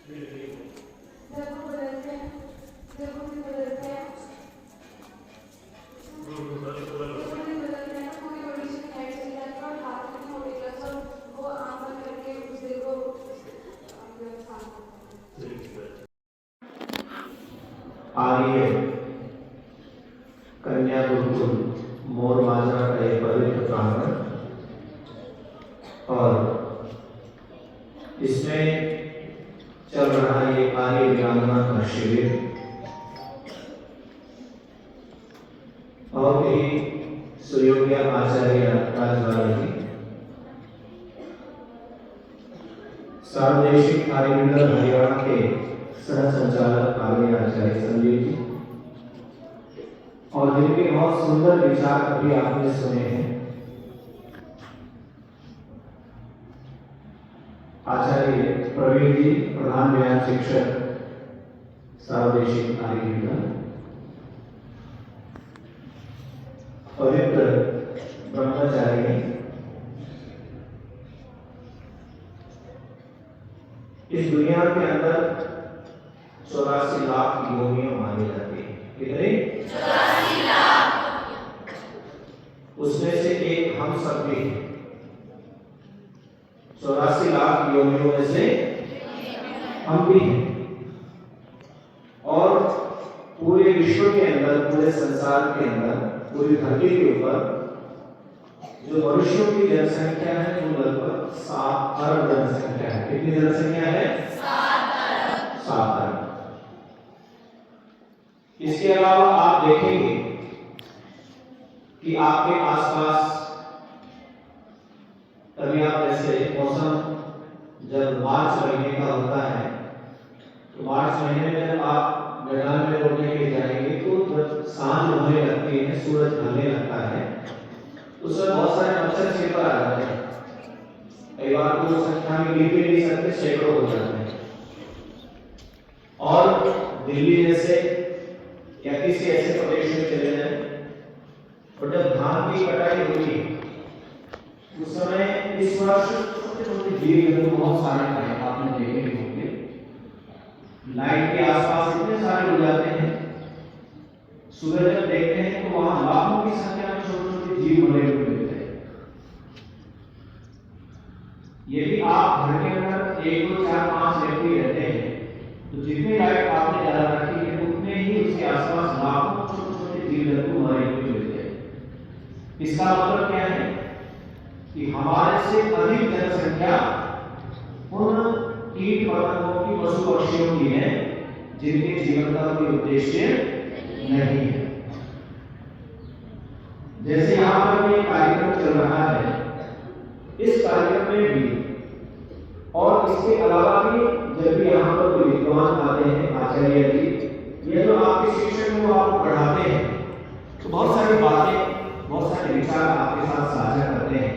आइए कन्या गुरुकुल मोर माजरा का एक पवित्र प्रांगण और इसमें चल रहा है आर्य वीरांगना का शिविर। और भी सुयोग्य आचार्य राजवाला जी, सार्वदेशिक आर्यमंडल हरियाणा के सह संचालक आर्य आचार्य संजीव जी, और जिनके बहुत सुंदर विचार अभी आपने सुने हैं, आचार्य प्रवीण जी, प्रधान व्यायाम शिक्षक सार्वदेशिक आर्यमंडल, पवित्र ब्रह्मचारिणी, इस दुनिया के अंदर 84 लाख योनियां मानी जाती है। कितने? 84 लाख। उसमें से एक हम सब भी हैं। 84 लाख योनियों में से हम भी हैं। और पूरे विश्व के अंदर, पूरे संसार के अंदर, पूरी धरती के ऊपर जो मनुष्यों की जनसंख्या है वो लगभग 7 अरब जनसंख्या है। कितनी जनसंख्या है? 7 अरब। इसके अलावा आप देखेंगे कि आपके आसपास कभी आप जैसे मौसम जब मार्च महीने का होता है तो मार्च महीने में जब आप मैदान में दौड़ने के लिए जाएंगे तो जब सांझ होने लगती है, सूरज ढलने लगता है, उस समय बहुत सारे मच्छर छिपकर आ जाते हैं। कई बार तो संख्या में गिन भी नहीं सकते, सैकड़ों हो जाते हैं। और दिल्ली जैसे या किसी ऐसे प्रदेश में चले जाए और जब धान की कटाई होती है उस समय इस वर्ष छोटे छोटे जीव जंतु बहुत सारे आए, आपने देखे भी होंगे। लाइट के आसपास इतने सारे हो जाते हैं, सूरज जब देखते हैं तो वहां लाखों की संख्या में छोटे छोटे जीव मरे हुए मिलते हैं। यदि आप घर के अंदर 1, 2, 4, 5 व्यक्ति रहते हैं तो जितनी लाइट आपने जला रखी है उतने ही उसके आसपास लाखों छोटे छोटे जीव जंतु मरे हुए मिलते हैं। इसका मतलब क्या है कि हमारे से अधिक जनसंख्या उन कीट पतंगों की, पशु पक्षियों की है जिनके जीवन का कोई उद्देश्य नहीं है। जैसे यहाँ पर एक कार्यक्रम चल रहा है, इस कार्यक्रम में भी और इसके अलावा भी जब भी यहाँ पर कोई विद्वान आते हैं, आचार्य जी, ये जो आपके शिक्षक को आप पढ़ाते हैं तो बहुत सारी बातें, बहुत सारे विचार आपके साथ साझा करते हैं।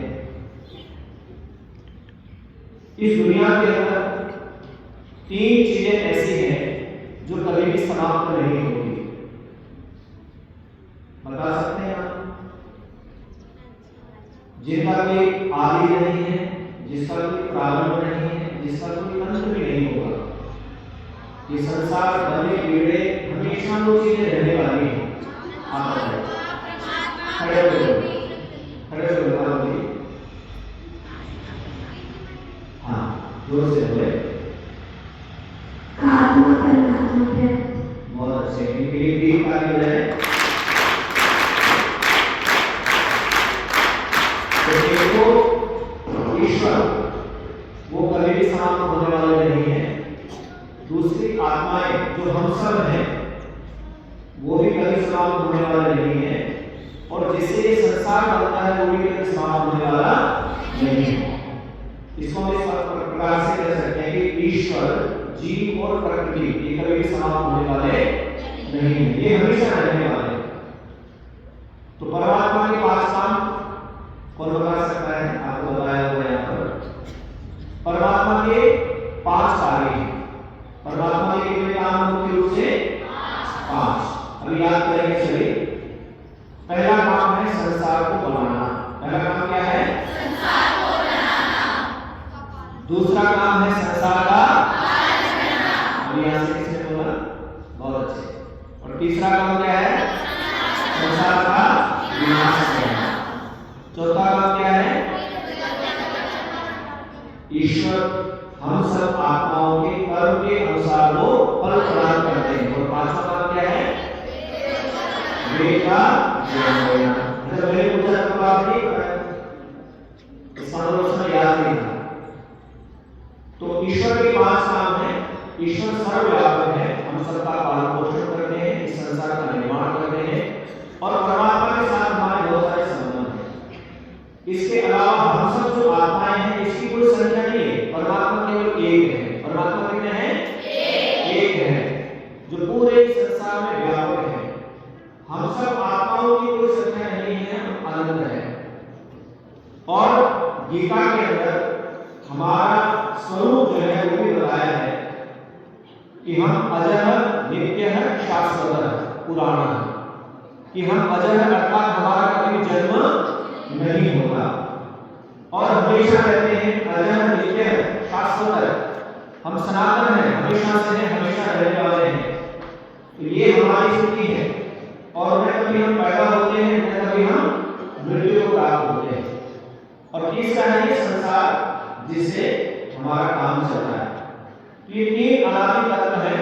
इस दुनिया के अंदर 3 चीजें ऐसी हैं जो कभी भी समाप्त नहीं होगी। बता सकते हैं आप? जिनका कोई आदि नहीं है, जिसका कोई प्रारंभ नहीं है, जिसका कोई अंत भी नहीं होगा। ये संसार बने कीड़े हमेशा वो चीजें रहने वाली हैं। आप खड़े हो जाओ, खड़े हो जाओ। हाँ, जोर से बोले। बहुत अच्छे, इनके लिए भी कार्य हो जाए। तो देखो, ईश्वर वो कभी भी समाप्त होने वाले नहीं है। दूसरी आत्माएं जो हम सब हैं वो भी कभी समाप्त होने वाले नहीं है। और जिससे ये संसार बनता है वो भी कभी समाप्त होने वाला नहीं है। इसको हम इस प्रकार से कह सकते हैं कि ईश्वर, जीव और प्रकृति ये कभी भी समाप्त होने वाले नहीं है, ये हमेशा रहने वाले हैं। तो परमात्मा के 5 काम कौन बता सकता है? आपको बताया हुआ यहाँ पर परमात्मा के 5 कार्य हैं। परमात्मा के कितने काम मुख्य रूप से? 5। अभी याद करेंगे, चलिए। पहला काम है संसार को बनाना। पहला काम क्या है? संसार को बनाना। दूसरा काम है संसार का पालन करना। अभी यहाँ से किसने बोला? बहुत अच्छे। और तीसरा काम क्या है? संसार का विनाश करना। चौथा काम क्या है? ईश्वर हम सब आत्माओं के कर्म के अनुसार वो फल प्रदान करते हैं। और पांचवा काम क्या है? वेद का ज्ञान देना। जब मैंने पूछा तो आप नहीं पता, इसका मतलब याद नहीं था। तो ईश्वर के पांच काम हैं। ईश्वर सर्वव्यापक है, हम सबका पालन पोषण करते हैं, इस संसार का निर्माण करते हैं और परमात्मा के साथ हमारे बहुत सारे संबंध हैं। इसके अलावा हम सब जो आत्माएं हैं इसकी कोई संख्या नहीं है, परमात्मा केवल एक है। परमात्मा कितने हैं? एक है, जो पूरे संसार में व्यापक है। हम सब आत्माओं की कोई संख्या नहीं है, हम अनंत है। और गीता के अंदर हमारा स्वरूप जो है वो भी बताया है कि हम अजर नित्य है शाश्वत पुराण, कि हम अजर अर्थात हमारा कभी जन्म नहीं होता और हमेशा रहते हैं। अजर नित्य शाश्वत, हम सनातन हैं, हमेशा से हैं, हमेशा रहने वाले हैं। तो ये हमारी स्थिति है और न कभी हम पैदा होते हैं न कभी हम मृत्यु को प्राप्त होते हैं। और तीसरा है ये संसार जिससे हमारा काम चल रहा है। तो ये तीन अनादि तत्व हैं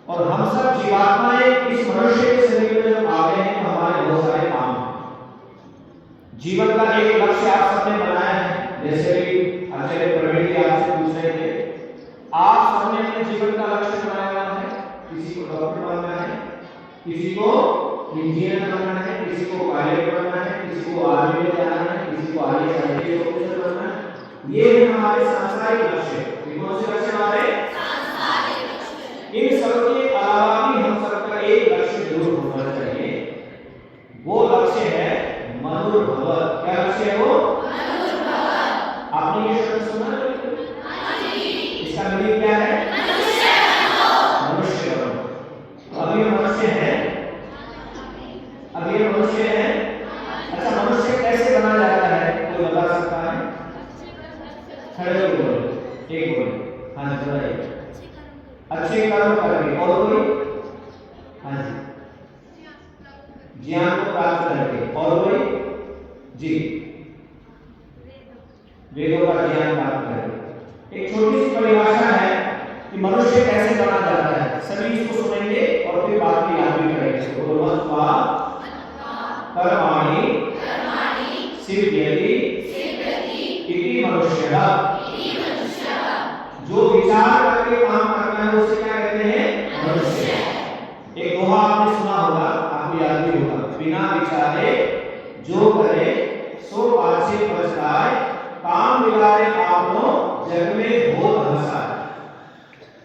और हम सब जीवात्माएं इस मनुष्य के शरीर में जब आ गए हैं तो हमारे बहुत सारे काम हैं। जीवन का एक लक्ष्य आप सबने बनाया है, जैसे कि आचार्य प्रवीण जी आपसे पूछ रहे थे, आप सबने अपने जीवन का लक्ष्य बनाया हुआ है। किसी को डॉक्टर बनना है, किसी को इंजीनियर बनना है, किसी को पायलट बनना है, किसी को आर्मी में जाना है, किसी को आईएएस आईपीएस ऑफिसर बनना है। ये है हमारे सांसारिक लक्ष्य। कौन से लक्ष्य हमारे? सांसारिक लक्ष्य। इन सब के अलावा भी हम सबका एक लक्ष्य जरूर होना चाहिए। वो लक्ष्य है मनुर्भव। क्या लक्ष्य है वो? मनुर्भव। आपने ये शब्द सुना है? हाँ जी। इसका मीनिंग क्या है? मनुष्य बनो। मनुष्य बनो। अभी हम मनुष्य हैं, अभी हम मनुष्य हैं। अच्छा, मनुष्य कैसे बना जाता है? कोई बता सकता है? खड़े हो बोलो, एक बोलो। हाँ जी बताइए। अच्छे कर्म करके। और कोई? हाँ जी, ज्ञान को प्राप्त करके। और कोई? जी, वेदों का ज्ञान प्राप्त करके। एक छोटी सी परिभाषा है कि मनुष्य कैसे बना जाता है। सभी इसको सुनेंगे और फिर बात की याद भी करेंगे। बोलो कर्माणि सिद्ध्यति इति मनुष्यः। जो विचार करके काम करता है उसे क्या कहते हैं? मनुष्य। एक दोहा आपने सुना होगा, आपको याद भी होगा, बिना विचारे जो करे सो पाछे पछताए, काम बिगाड़े आपनो जग में बहुत हंसाए।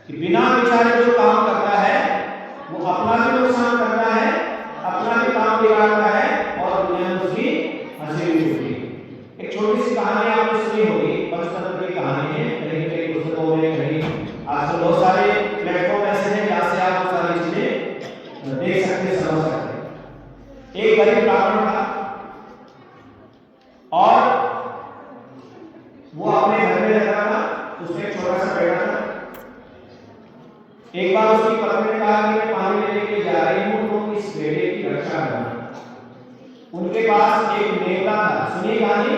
कि बिना विचारे जो काम करता है वो अपना भी नुकसान करता है, अपना भी काम बिगाड़ता है और दुनिया में उसकी हंसी भी होती है। एक छोटी सी कहानी आपने सुनी होगी, पंचतंत्र की कहानी है, कहीं कहीं पुस्तकों में, कहीं आजकल बहुत सारे प्लेटफॉर्म ऐसे हैं जहां से आप सारी चीजें देख सकते, समझ सकते। एक गरीब ब्राह्मण था और वो अपने घर में रहता था, उसमें एक छोटा सा बेटा था। एक बार उसकी पत्नी ने कहा कि मैं पानी लेने के लिए जा रही हूं, तो इस बेटे की रक्षा करना। उनके पास एक नेवला था। सुनी कहानी?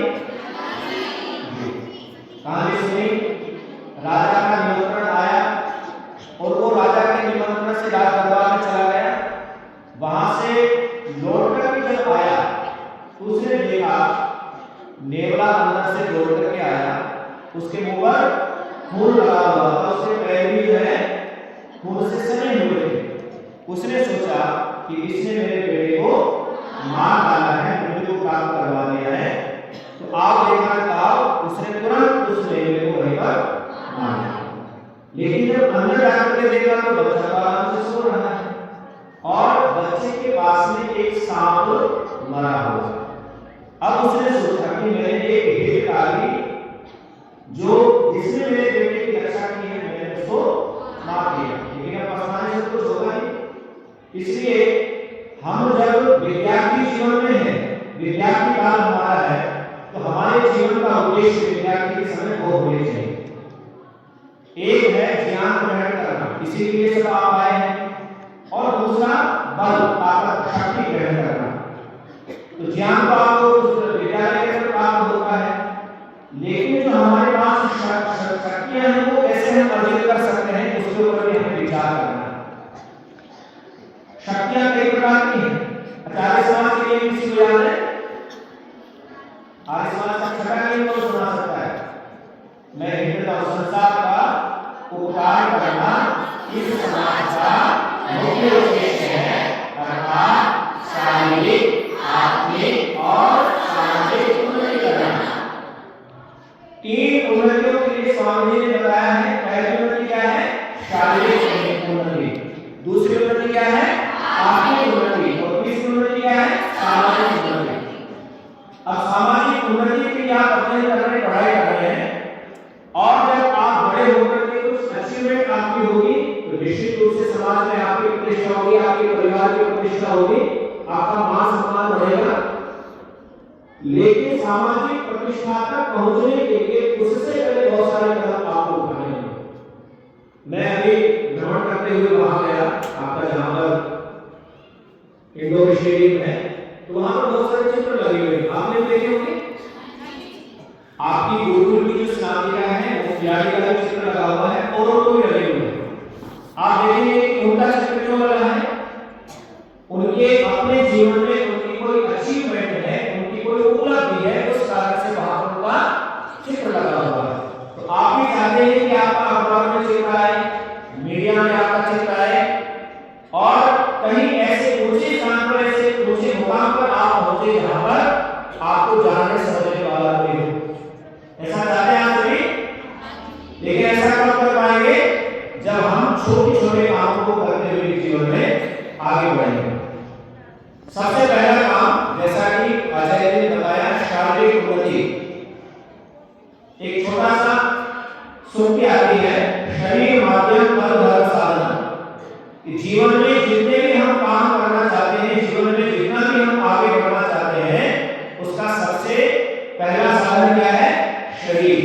कहानी सुनी? राजा का निमंत्रण आया और वो राजा के निमंत्रण से राज दरबार में चला गया। वहां से लौटकर भी जब आया तो उसने देखा नेवला अंदर से लौट करके आया, उसके मुंह पर खून लगा हुआ था, उसके पैर भी जो है खून से सने हुए थे। उसने सोचा कि इसने मेरे बेटे को मार डाला है, मृत्यु को प्राप्त करवा दिया है, तो आप देखना था उसने तुरंत उस नेवले को वहीं पर मार दिया। लेकिन जब अंदर जाकर के देखा तो बच्चा आराम से सो रहा है और बच्चे के पास में एक सांप मरा हुआ। अब उसने सोचा कि मैंने एक हितकारी जो जिसने मेरे बेटे की रक्षा की है, मैंने उसको मार दिया। लेकिन अब पछताने से कुछ होगा नहीं। इसलिए हम जब विद्यार्थी जीवन में हैं, विद्यार्थी काल हमारा है, तो हमारे जीवन का उद्देश्य विद्यार्थी के समय वो होने चाहिए। एक है ज्ञान ग्रहण करना, इसीलिए सब आप आए हैं। और दूसरा बल, ताकत, शक्ति ग्रहण करना। तो ज्ञान तो आपको विद्यालय के अंदर प्राप्त होता है, लेकिन जो हमारे पास शक्तियां हैं वो कैसे हम अर्जित कर सकते हैं, उसके ऊपर भी हमें विचार करना है। शक्तियां कई प्रकार की हैं। आचार्य समाज के लिए किसी को याद है? आर्य समाज का छठा नियम कौन सुना सकता है? मैं हिंदू संसार का उपकार करना इस समाज का मुख्य उद्देश्य है, अर्थात शारीरिक, आत्मिक और सामाजिक उन्नति करना। तीन उन्नतियों के लिए स्वामी जी ने बताया है। पहली उन्नति क्या है? शारीरिक उन्नति। दूसरी उन्नति क्या है? आत्मिक उन्नति। और तीसरी उन्नति क्या है? सामाजिक उन्नति। अब सामाजिक उन्नति के लिए आप अपने तरह की पढ़ाई कर रहे हैं, और जब आप बड़े होकर के कुछ अचीवमेंट आपकी होगी तो निश्चित रूप से समाज में आपकी प्रतिष्ठा होगी, आपके परिवार की प्रतिष्ठा होगी, आपका मान सम्मान बढ़ेगा। लेकिन सामाजिक प्रतिष्ठा तक पहुंचने के लिए उससे पहले बहुत सारे कदम आपको उठाने होंगे। मैं अभी भ्रमण करते हुए वहां गया, आपका जहां पर इंडोर स्टेडियम है, तो वहां पर बहुत सारे चित्र लगे हुए हैं, आपने देखे होंगे। आपकी गुरुकुल की जो स्नातिका है वो प्यारी का चित्र लगा हुआ है, और भी लगे हुए हैं। आप देखेंगे उनका चित्र क्यों लगा है? उनके अपने जीवन में उनकी कोई अचीवमेंट है, उनकी कोई उपलब्धि है, उस कारण से वहां पर उनका चित्र लगा हुआ है। तो आप भी चाहते हैं कि आपका अखबार में चित्र आए, मीडिया में आपका चित्र आए, और कहीं ऐसे ऊंचे स्थान पर, ऐसे ऊंचे मुकाम पर आप पहुंचे जहां पर आपको जानने समझने वाला कोई हो। ऐसा चाहते हैं आप सभी? लेकिन ऐसा कब कर पाएंगे? जब हम छोटे छोटे कामों को करते हुए जीवन में आगे बढ़ेंगे। सबसे पहला काम, जैसा कि अजय जी ने बताया, शारीरिक उन्नति। एक छोटा सा सूक्ति आती है, शरीर माध्यम बल धर्म साधन। जीवन में जितने भी हम काम करना चाहते हैं, जीवन में जितना भी हम आगे बढ़ना चाहते हैं, उसका सबसे पहला साधन क्या है? शरीर।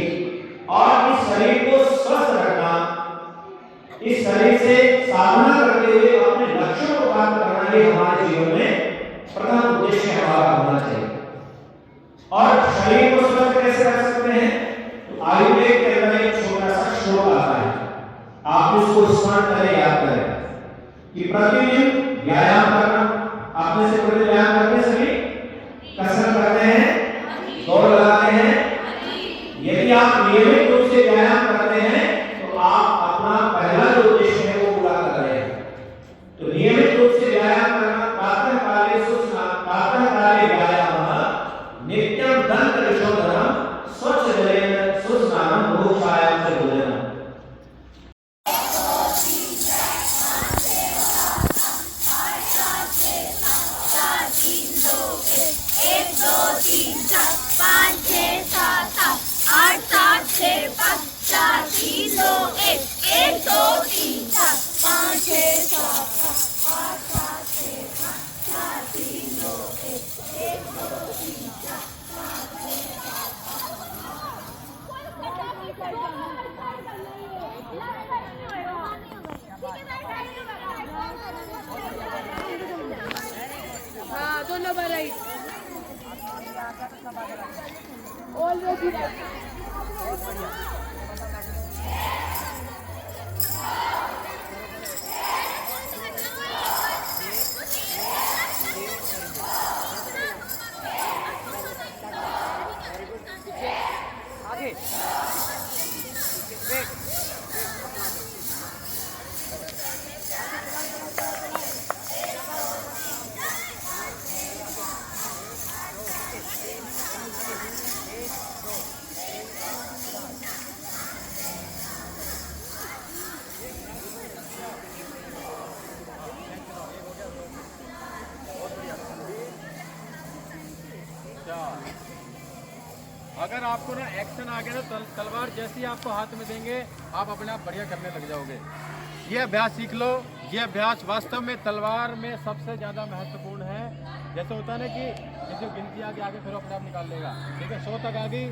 और इस शरीर को स्वस्थ रखना, इस शरीर से साधना करते हुए अपने लक्ष्यों को प्राप्त करना, ये हमारे जीवन में प्रथम उद्देश्य हमारा होना चाहिए। और शरीर को स्वस्थ कैसे रख सकते हैं? तो आयुर्वेद के अंदर एक छोटा सा श्लोक आता है, आप इसको स्मरण करें, याद करें कि प्रतिदिन व्यायाम करना। आपने से प्रतिदिन व्यायाम करते हैं? सभी कसरत करते हैं, दौड़ लगाते हैं। यदि आप नियमित रूप से व्यायाम करते हैं तो आप अपना पहला जो उद्देश्य है वो पूरा कर रहे हैं। तो नियमित रूप से व्यायाम करना, प्रातः काले व्यायामः नित्यं दंत विशोधनम स्वच्छ जलेन सुस्नानम भूषायाम च भोजनम। हाँ, दोनों बार राइट ऑलरेडी आगे अगर आपको ना एक्शन आ गया ना, तलवार जैसी आपको हाथ में देंगे आप अपने आप बढ़िया करने लग जाओगे। ये अभ्यास सीख लो। ये अभ्यास वास्तव में तलवार में सबसे ज़्यादा महत्वपूर्ण है। जैसे होता है ना कि जैसे गिनती आगे आगे फिर अपने आप निकाल लेगा, ठीक है, 100 तक आ गई,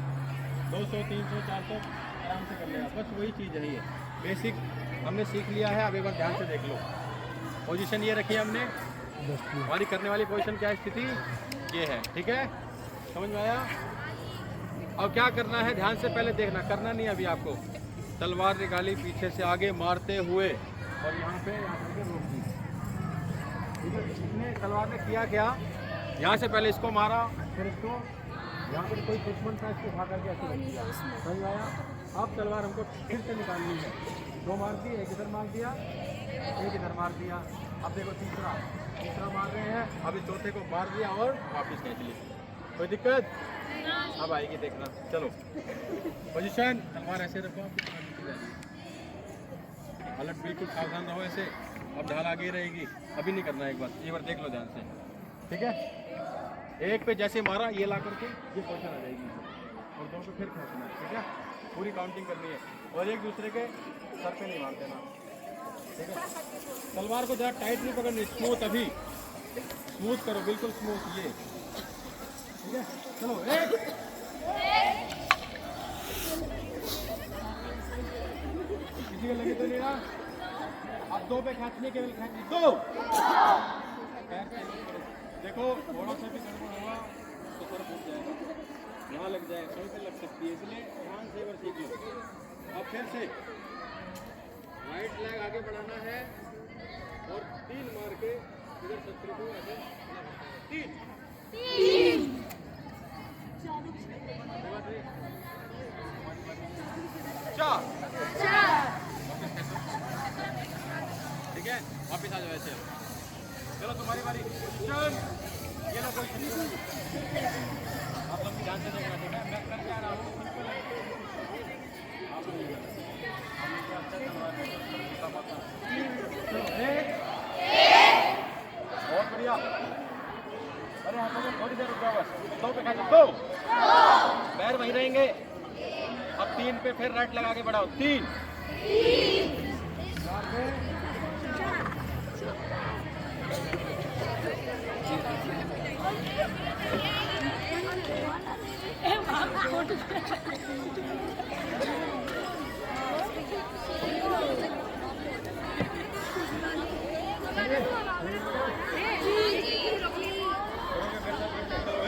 200 300 400 आराम से कर लेगा, बस वही चीज़ है ये। बेसिक हमने सीख लिया है। अब एक बार ध्यान से देख लो। पोजीशन ये रखी है हमने, हमारी करने वाली पोजीशन क्या स्थिति ये है, ठीक है, समझ में आया। अब क्या करना है, ध्यान से पहले देखना, करना नहीं अभी आपको। तलवार निकाली पीछे से आगे मारते हुए और यहाँ पे रोक दी, ठीक है। इसने तलवार ने किया क्या, यहाँ से पहले इसको मारा, फिर इसको यहाँ पर कोई दुश्मन था इसको उठा करके ऐसे रख दिया, समझ में आया। अब तलवार हमको फिर से निकालनी है, दो मार दी, एक इधर मार दिया, एक इधर मार दिया। अब देखो तीसरा मार रहे हैं, अभी चौथे को मार दिया और वापस खींच ली, कोई दिक्कत अब आएगी, देखना। चलो पोजीशन, तलवार ऐसे रखो, अलर्ट बिल्कुल सावधान रहो ऐसे। अब ढाल आगे रहेगी, अभी नहीं करना, एक बार देख लो ध्यान से, ठीक है। एक पे जैसे मारा ये ला करके ये पोजीशन आ जाएगी और दो पे फिर खींचना है, ठीक है। पूरी काउंटिंग करनी है और एक दूसरे के सर पे नहीं मार देना, ठीक है। तलवार को ज़्यादा टाइट नहीं पकड़नी, स्मूथ, अभी स्मूथ करो, बिल्कुल स्मूथ, ये ठीक है। चलो एक, किसी को लगे तो नहीं ना। अब दो पे खींचने के लिए खींचनी, दो देखो, थोड़ा सा भी गड़बड़ होगा तो सर फूट जाएगा, यहाँ लग जाएगा, कहीं पे लग सकती है, इसलिए ध्यान से एक बार सीख लो। अब फिर से राइट लेग आगे बढ़ाना है और 3 मार के इधर शत्रु को ऐसे 3 4, ठीक है। वापिस आ जाओ ऐसे। चलो तुम्हारी बारी, ये लो, कोई आप लोग ध्यान से देखना, ठीक है। मैं कर क्या रहा हूँ, बहुत बढ़िया। अरे यहाँ पर थोड़ी देर रुक जाओ बस, दो पे खाएंगे, दो पैर वहीं रहेंगे। अब 3 पे फिर राइट लगा के बढ़ाओ, 3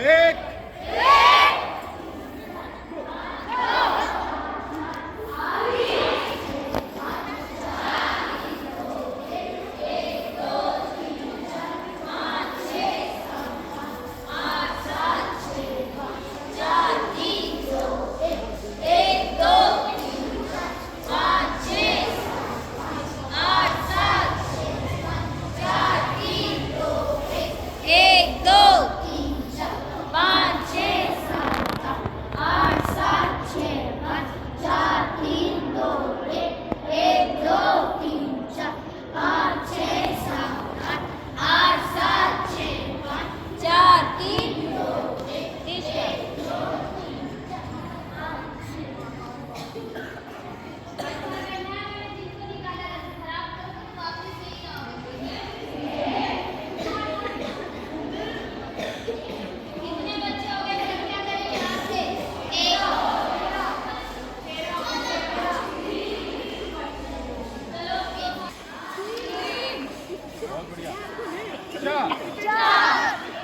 एक,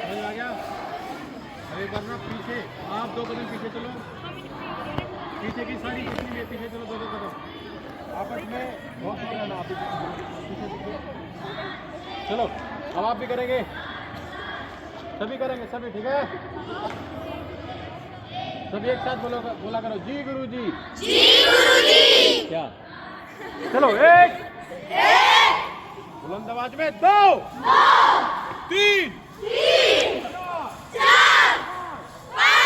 समझ आ गया। अब एक बार ना पीछे, आप 2 कदम पीछे चलो, पीछे की सारी जितनी भी पीछे चलो, 2 कदम आपस में बहुत ना, आप पीछे चलो। अब आप भी करेंगे, सभी करेंगे, सभी, ठीक है। सभी एक साथ बोला करो, जी गुरु जी, जी गुरु जी। क्या, चलो, एक बुलंद आवाज में, 2 3 4 5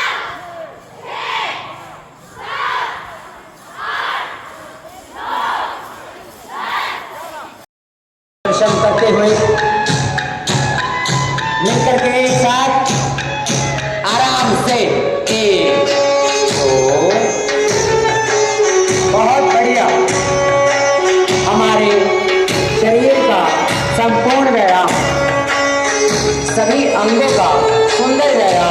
6 दर्शन करते हुए मिलकर के एक साथ आराम से 1 2, बहुत बढ़िया। हमारे शरीर का संपूर्ण व्यायाम, सभी अंगों का सुंदर व्यायाम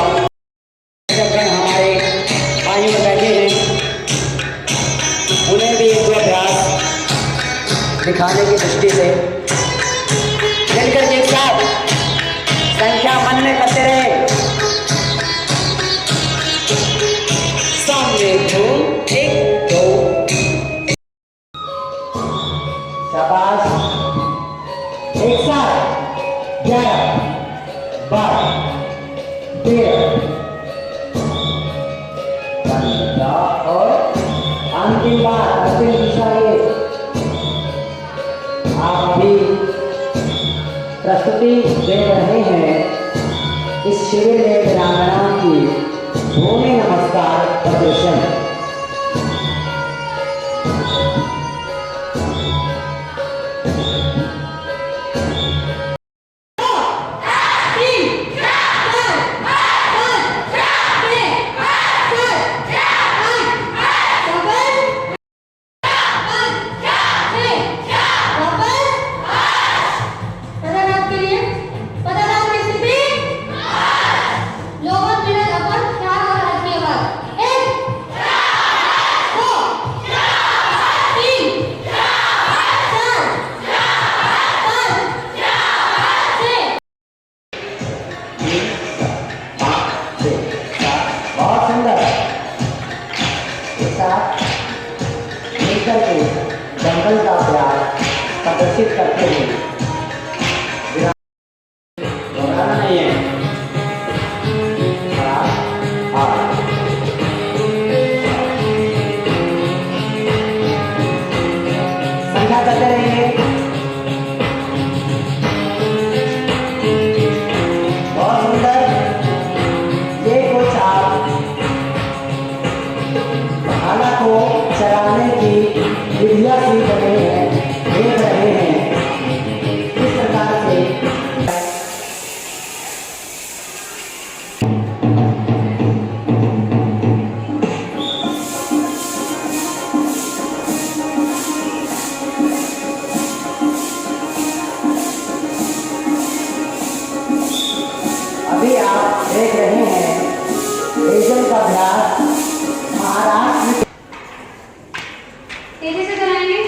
दिखाने की दृष्टि से मिलकर एक साथ संख्या मन में करते रहे। सामने धूम 1 2 शाबाश। एक साथ 11 12 13 15 और अंतिम बार अंतिम दिशा ये आप अभी प्रस्तुति दे रहे हैं इस शिविर में वीरांगना की भूमि नमस्कार प्रदर्शन। बहुत सुंदर एक साथ मिलकर के जंगल का प्यार प्रदर्शित करते हुए दोहराना नहीं है। संख्या करते रहेंगे। बहुत सुंदर। ये कुछ आप भाला को चलाने की विधियां सीख रहे हैं, देख रहे हैं किस प्रकार से। अभी आप देख रहे हैं रेजन का अभ्यास महाराष्ट्र। तेजी से चलाएंगे।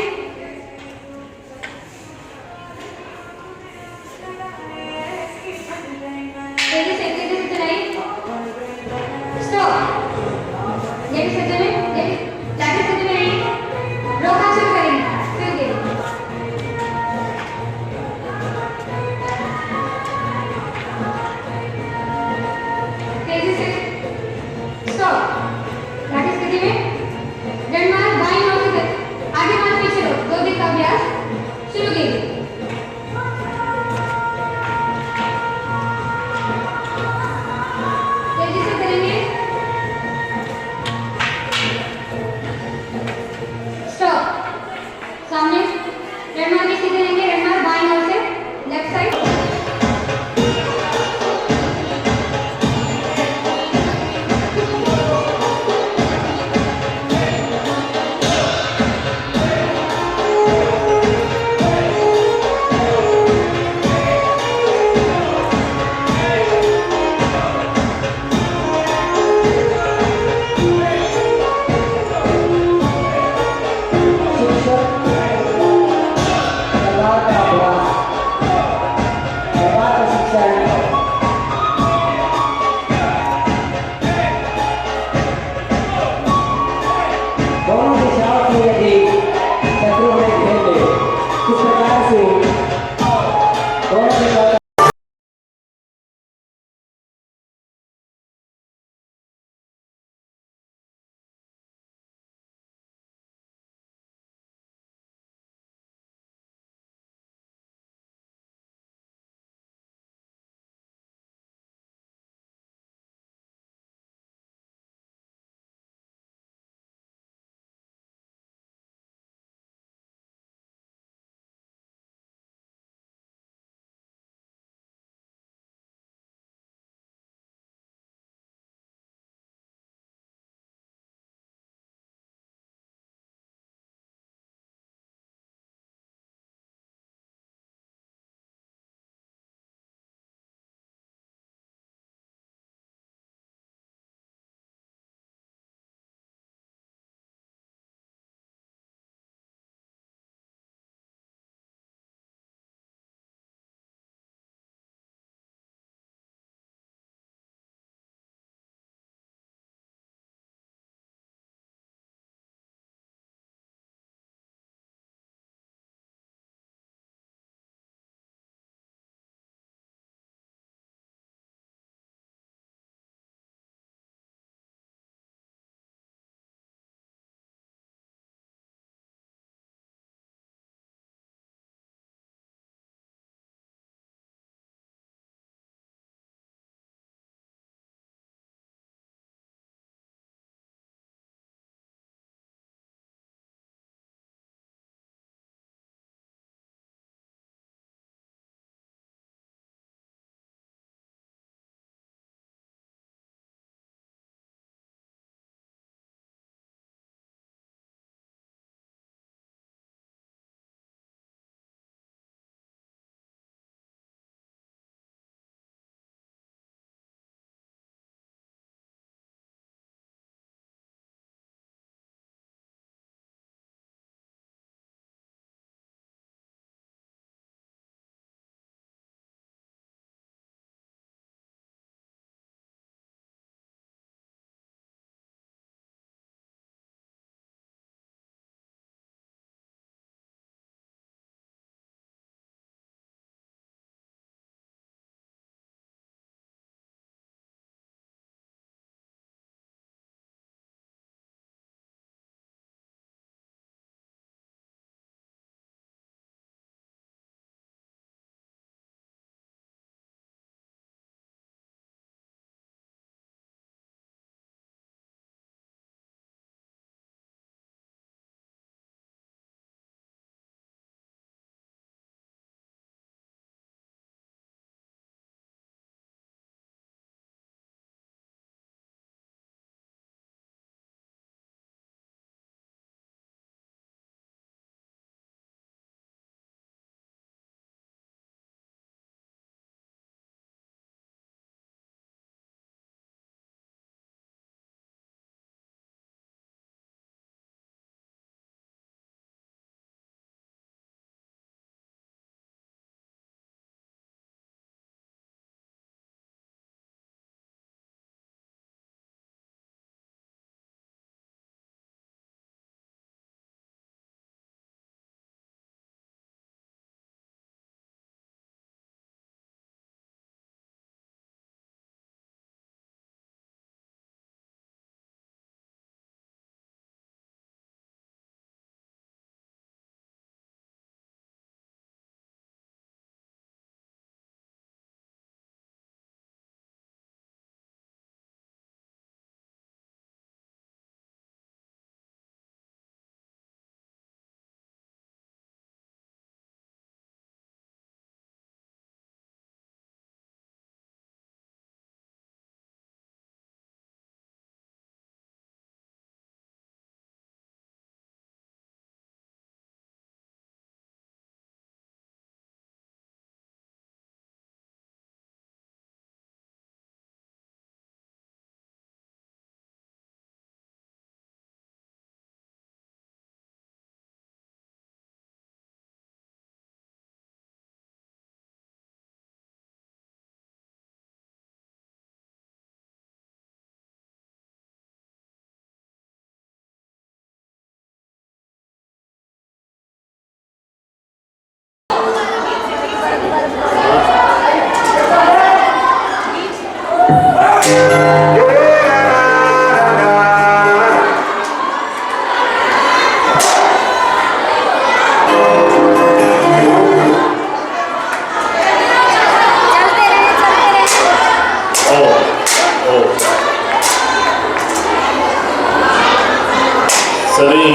सभी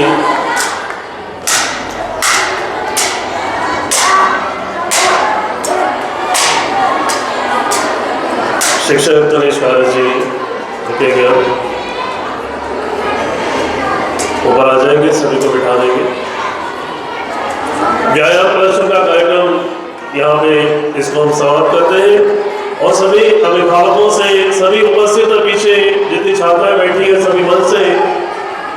शिक्षक तनिष भारत जी रुकेंगे, ऊपर आ जाएंगे, सभी को बिठा देंगे। व्यायाम प्रदर्शन का कार्यक्रम यहाँ पे इसको हम समाप्त करते हैं और सभी अभिभावकों से, सभी उपस्थित पीछे जितनी छात्राएं बैठी हैं सभी मंच से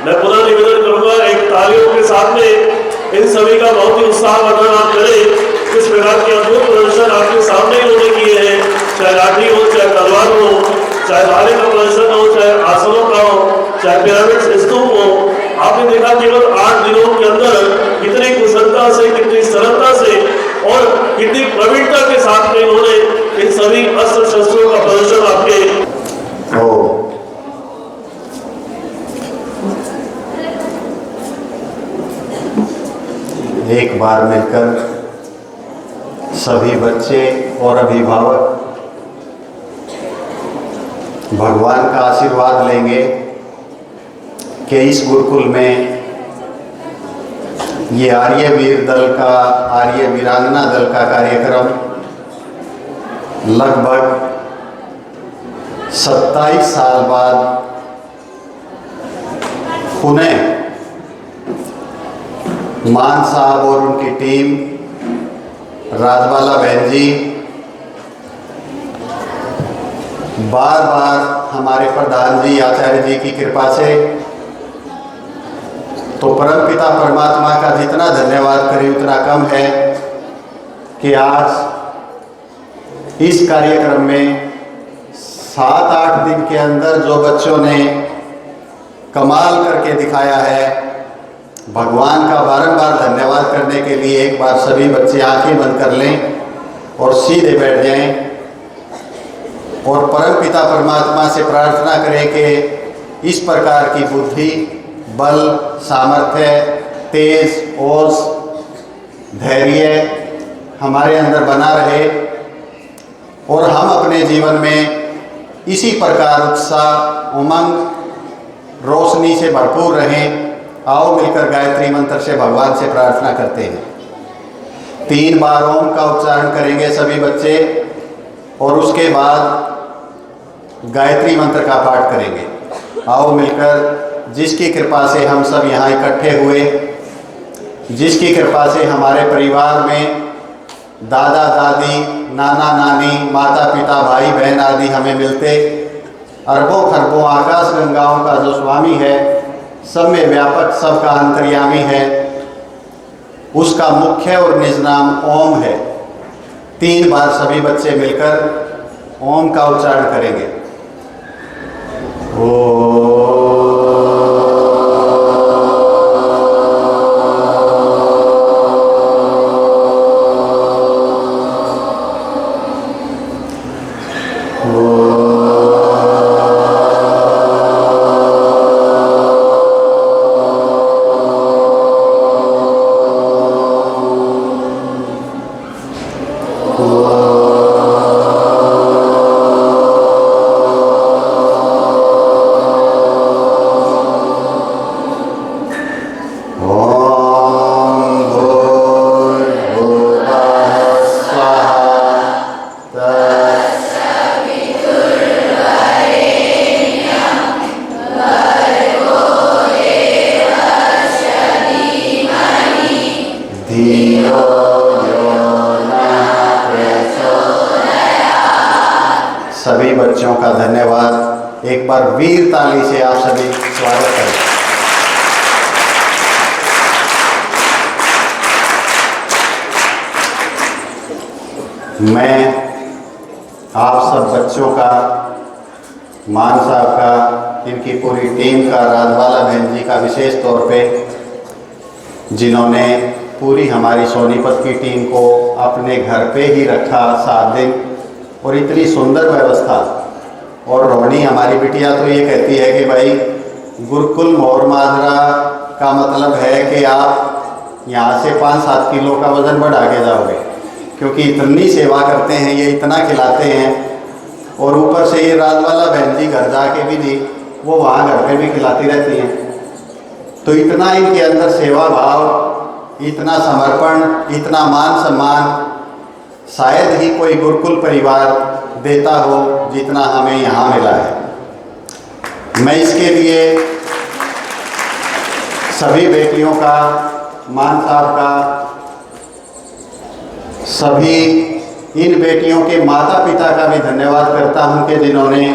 मैं पुनः निवेदन करूंगा, एक तालियों के साथ में इन सभी का बहुत ही उत्साहवर्धन आप करें। किस प्रकार के अद्भुत प्रदर्शन आपके सामने इन्होंने किए हैं, चाहे लाठी हो, चाहे तलवार हो, चाहे भाले का प्रदर्शन हो, चाहे आसनों का हो, चाहे पिरामिड स्तूप हो। आपने देखा केवल 8 दिनों के अंदर कितनी कुशलता से, कितनी सरलता से और कितनी प्रवीणता के साथ में इन्होंने इन सभी अस्त्र शस्त्रों का प्रदर्शन आपके एक बार मिलकर सभी बच्चे और अभिभावक भगवान का आशीर्वाद लेंगे कि इस गुरुकुल में ये आर्य वीर दल का, आर्य वीरांगना दल का कार्यक्रम लगभग 27 साल बाद पुनः मान साहब और उनकी टीम, राजबाला बहन जी, बार बार हमारे प्रधान जी आचार्य जी की कृपा से, तो परमपिता परमात्मा का जितना धन्यवाद करें उतना कम है कि आज इस कार्यक्रम में 7-8 दिन के अंदर जो बच्चों ने कमाल करके दिखाया है, भगवान का बारंबार धन्यवाद करने के लिए एक बार सभी बच्चे आंखें बंद कर लें और सीधे बैठ जाएं और परमपिता परमात्मा से प्रार्थना करें कि इस प्रकार की बुद्धि, बल, सामर्थ्य, तेज, ओज, धैर्य हमारे अंदर बना रहे और हम अपने जीवन में इसी प्रकार उत्साह, उमंग, रोशनी से भरपूर रहें। आओ मिलकर गायत्री मंत्र से भगवान से प्रार्थना करते हैं। 3 बार ओम का उच्चारण करेंगे सभी बच्चे और उसके बाद गायत्री मंत्र का पाठ करेंगे। आओ मिलकर, जिसकी कृपा से हम सब यहाँ इकट्ठे हुए, जिसकी कृपा से हमारे परिवार में दादा दादी, नाना नानी, माता पिता, भाई बहन आदि हमें मिलते, अरबों खरबों आकाश गंगाओं का जो स्वामी है, सब में व्यापक, सबका अंतर्यामी है, उसका मुख्य और निज नाम ओम है। 3 बार सभी बच्चे मिलकर ओम का उच्चारण करेंगे। सभी बच्चों का धन्यवाद। एक बार वीर ताली से आप सभी स्वागत करें। मैं आप सब बच्चों का, मान साहब का, इनकी पूरी टीम का, राजबाला बहन जी का विशेष तौर पे, जिन्होंने पूरी हमारी सोनीपत की टीम को अपने घर पे ही रखा 7 दिन और इतनी सुंदर व्यवस्था। और रोहिणी हमारी बिटिया तो ये कहती है कि भाई गुरुकुल मोर माजरा का मतलब है कि आप यहाँ से 5-7 किलो का वज़न बढ़ा के जाओगे, क्योंकि इतनी सेवा करते हैं ये, इतना खिलाते हैं। और ऊपर से ये राजबाला बहन जी घर जाके भी नहीं, वो वहाँ घर पे भी खिलाती रहती हैं। तो इतना इनके अंदर सेवा भाव, इतना समर्पण, इतना मान सम्मान शायद ही कोई गुरुकुल परिवार देता हो जितना हमें यहाँ मिला है। मैं इसके लिए सभी बेटियों का, मान साहब का, सभी इन बेटियों के माता पिता का भी धन्यवाद करता हूं कि जिन्होंने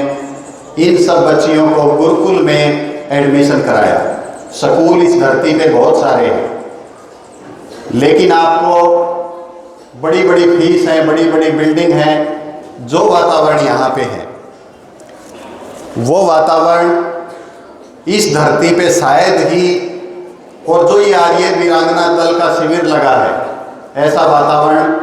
इन सब बच्चियों को गुरुकुल में एडमिशन कराया। स्कूल इस धरती पे बहुत सारे हैं, लेकिन आपको बड़ी बड़ी फीस है, बड़ी बड़ी बिल्डिंग है, जो वातावरण यहाँ पे है वो वातावरण इस धरती पे शायद ही, और जो ये आर्य वीरांगना दल का शिविर लगा है ऐसा वातावरण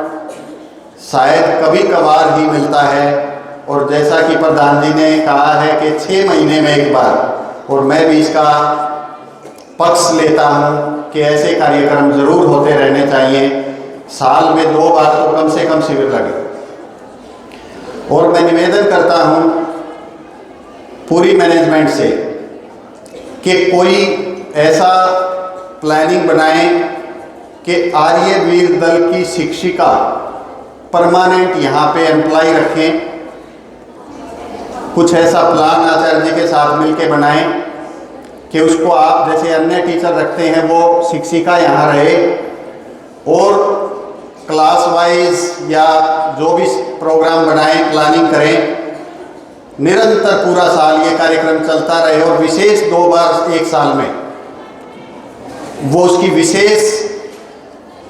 शायद कभी कभार ही मिलता है। और जैसा कि प्रधान जी ने कहा है कि 6 महीने में एक बार, और मैं भी इसका पक्ष लेता हूँ कि ऐसे कार्यक्रम जरूर होते रहने चाहिए। साल में 2 बार तो कम से कम शिविर लगे। और मैं निवेदन करता हूँ पूरी मैनेजमेंट से कि कोई ऐसा प्लानिंग बनाएं कि आर्य वीर दल की शिक्षिका परमानेंट यहाँ पे एम्प्लॉय रखें। कुछ ऐसा प्लान आचार्य जी के साथ मिलके बनाएं कि उसको आप जैसे अन्य टीचर रखते हैं वो शिक्षिका यहाँ रहे, और क्लास वाइज या जो भी प्रोग्राम बनाएं, प्लानिंग करें, निरंतर पूरा साल ये कार्यक्रम चलता रहे। और विशेष 2 बार एक साल में वो उसकी विशेष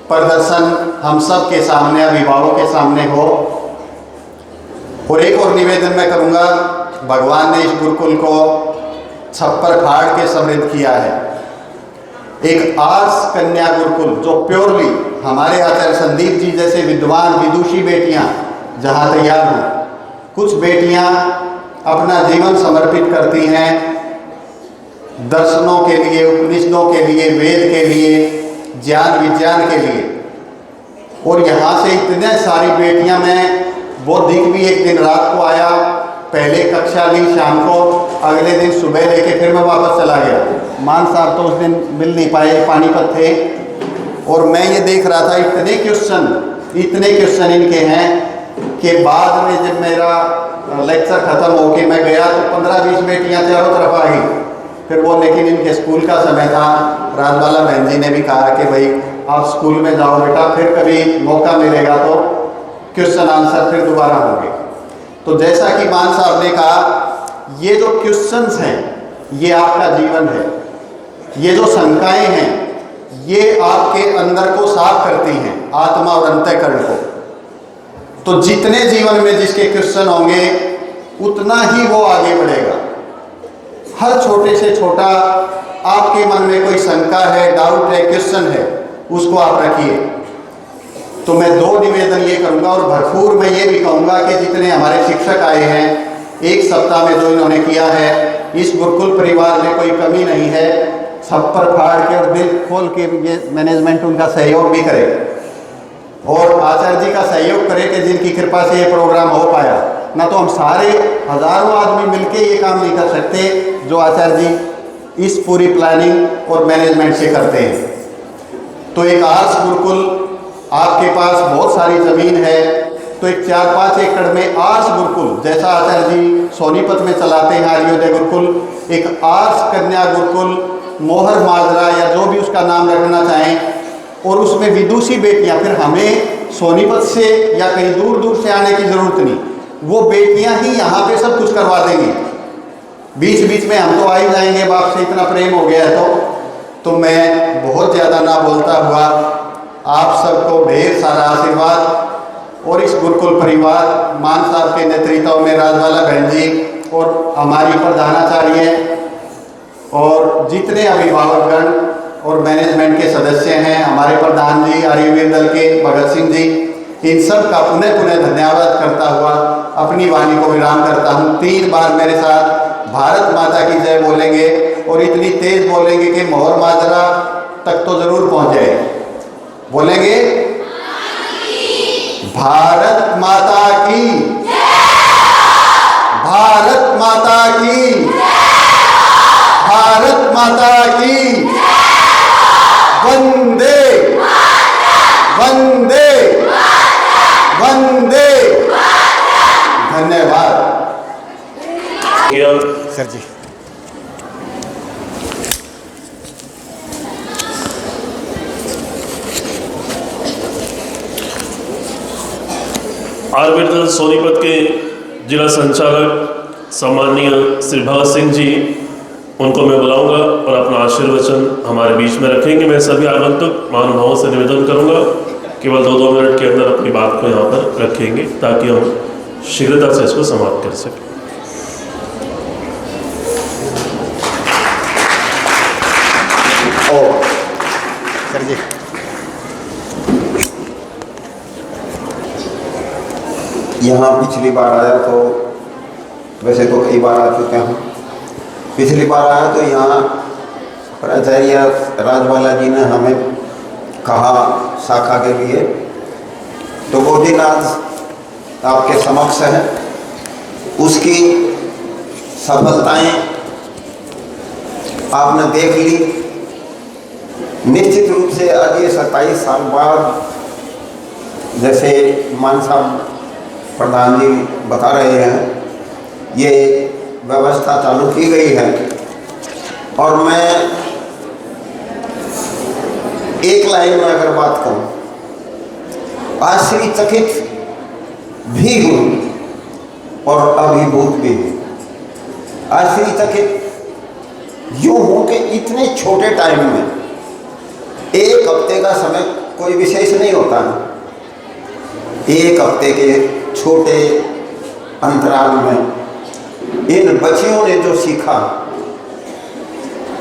प्रदर्शन हम सब के सामने, अभिभावकों के सामने हो। और एक और निवेदन मैं करूँगा, भगवान ने इस गुरुकुल को छप्पर फाड़ के समृद्ध किया है। एक आर्स कन्या गुरुकुल जो प्योरली हमारे आचार्य संदीप जी जैसे विद्वान विदुषी बेटियां जहां तैयार हों। कुछ बेटियां अपना जीवन समर्पित करती हैं दर्शनों के लिए, उपनिषदों के लिए, वेद के लिए, ज्ञान विज्ञान के लिए। और यहाँ से इतने सारी बेटियां, मैं वो दिख भी एक दिन रात को आया, पहले कक्षा ली, शाम को, अगले दिन सुबह लेके फिर मैं वापस चला गया। मान साहब तो उस दिन मिल नहीं पाए, पानीपत थे। और मैं ये देख रहा था इतने क्वेश्चन इनके हैं कि बाद में जब मेरा लेक्चर ख़त्म होके मैं गया तो 15-20 बेटियां चारों तरफ आ गई। फिर वो, लेकिन इनके स्कूल का समय था। राजबाला बहन जी ने भी कहा कि भाई आप स्कूल में जाओ बेटा, फिर कभी मौका मिलेगा तो क्वेश्चन आंसर फिर दोबारा होंगे। तो जैसा कि मान साहब ने कहा, ये जो क्वेश्चंस हैं ये आपका जीवन है। ये जो शंकाएं हैं ये आपके अंदर को साफ करती हैं, आत्मा और अंतःकरण को। तो जितने जीवन में जिसके क्वेश्चन होंगे उतना ही वो आगे बढ़ेगा। हर छोटे से छोटा आपके मन में कोई शंका है, डाउट है, क्वेश्चन है, उसको आप रखिए। तो मैं 2 निवेदन ये करूँगा, और भरपूर मैं ये भी कहूँगा कि जितने हमारे शिक्षक आए हैं 1 सप्ताह में जो इन्होंने किया है, इस गुरुकुल परिवार में कोई कमी नहीं है। छप्पर फाड़ के और दिल खोल के ये मैनेजमेंट उनका सहयोग भी करे, और आचार्य जी का सहयोग करे कि जिनकी कृपा से ये प्रोग्राम हो पाया। ना तो हम सारे हजारों आदमी मिलके ये काम नहीं कर सकते जो आचार्य जी इस पूरी प्लानिंग और मैनेजमेंट से करते हैं। तो एक आर्स गुरुकुल, आपके पास बहुत सारी ज़मीन है, तो एक 4-5 एकड़ में आर्स गुरुकुल, जैसा आचार्य जी सोनीपत में चलाते हैं आर्योदय गुरुकुल, एक आर्स कन्या गुरुकुल, मोहर माजरा या जो भी उसका नाम रखना चाहें, और उसमें विदुषी बेटियां, फिर हमें सोनीपत से या कहीं दूर दूर से आने की ज़रूरत नहीं, वो बेटियां ही यहाँ पे सब कुछ करवा देंगी। बीच बीच में हम तो आ ही जाएंगे, बाप से इतना प्रेम हो गया है। तो मैं बहुत ज़्यादा ना बोलता हुआ आप सबको ढेर सारा आशीर्वाद, और इस गुरुकुल परिवार मान साहब के नेतृत्व में राजबाला बहन जी और हमारी प्रधानाचार्य और जितने अभिभावकगण और मैनेजमेंट के सदस्य हैं, हमारे प्रधान जी आर्यवीर दल के भगत सिंह जी, इन सब का पुनः पुनः धन्यवाद करता हुआ अपनी वाणी को विराम करता हूँ। 3 बार मेरे साथ भारत माता की जय बोलेंगे, और इतनी तेज बोलेंगे कि मोहर माजरा तक तो जरूर पहुँच जाए। बोलेंगे भारत माता की, भारत माता की, भारत माता की। शंकर जी। आर्बिटल सोनीपत के जिला संचालक सम्माननीय श्री भगत सिंह जी, उनको मैं बुलाऊंगा और अपना आशीर्वचन हमारे बीच में रखेंगे। मैं सभी आगंतुक महानुभावों से निवेदन करूंगा केवल 2-2 मिनट के अंदर अपनी बात को यहाँ पर रखेंगे ताकि हम शीघ्रता से इसको समाप्त कर सकें। सर जी, यहाँ पिछली बार आया तो वैसे तो कई बार आ चुके हूँ। पिछली बार आया तो यहाँ प्राचार्य राजवाला जी ने हमें कहा शाखा के लिए, तो वो दिन आज आपके समक्ष है। उसकी सफलताएं आपने देख ली। निश्चित रूप से आज ये 27 साल बाद, जैसे मान साहब प्रधान जी बता रहे हैं, ये व्यवस्था चालू की गई है। और मैं एक लाइन में अगर बात करूं, आश्चर्यचकित भी हूं और अभिभूत भी हूं। आश्चर्यचकित यूं हूं कि इतने छोटे टाइम में, एक हफ्ते का समय कोई विशेष नहीं होता है, एक हफ्ते के छोटे अंतराल में इन बच्चियों ने जो सीखा,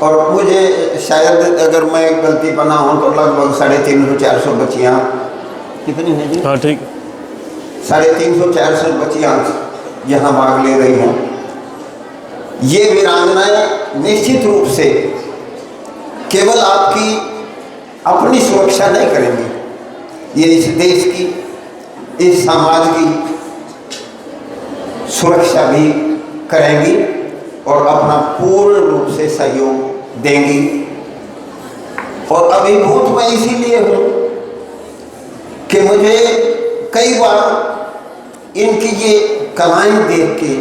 और मुझे शायद अगर मैं गलती बना हूँ तो लगभग 350-400 बच्चियाँ, कितनी हैं जी? हाँ ठीक, 350-400 बच्चियाँ यहाँ भाग ले रही हैं। ये वीरांगनाएं निश्चित रूप से केवल आपकी अपनी सुरक्षा नहीं करेंगी, ये इस देश की, इस समाज की सुरक्षा भी करेंगी और अपना पूर्ण रूप से सहयोग देंगी। और अभिभूत मैं इसीलिए हूँ कि मुझे कई बार इनकी ये कलाएं देख के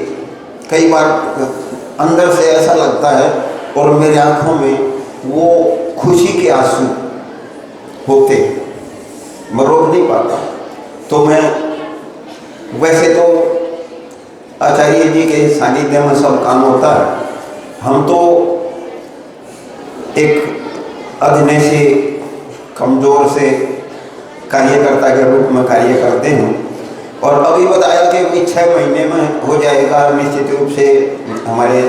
कई बार अंदर से ऐसा लगता है और मेरे आंखों में वो खुशी के आंसू होते, मैं रोक नहीं पाता। तो मैं वैसे तो आचार्य जी के सानिध्य में सब काम होता है, हम तो एक अधने से कमज़ोर से कार्यकर्ता के रूप में कार्य करते हैं। और अभी बताया कि अभी 6 महीने में हो जाएगा। निश्चित रूप से हमारे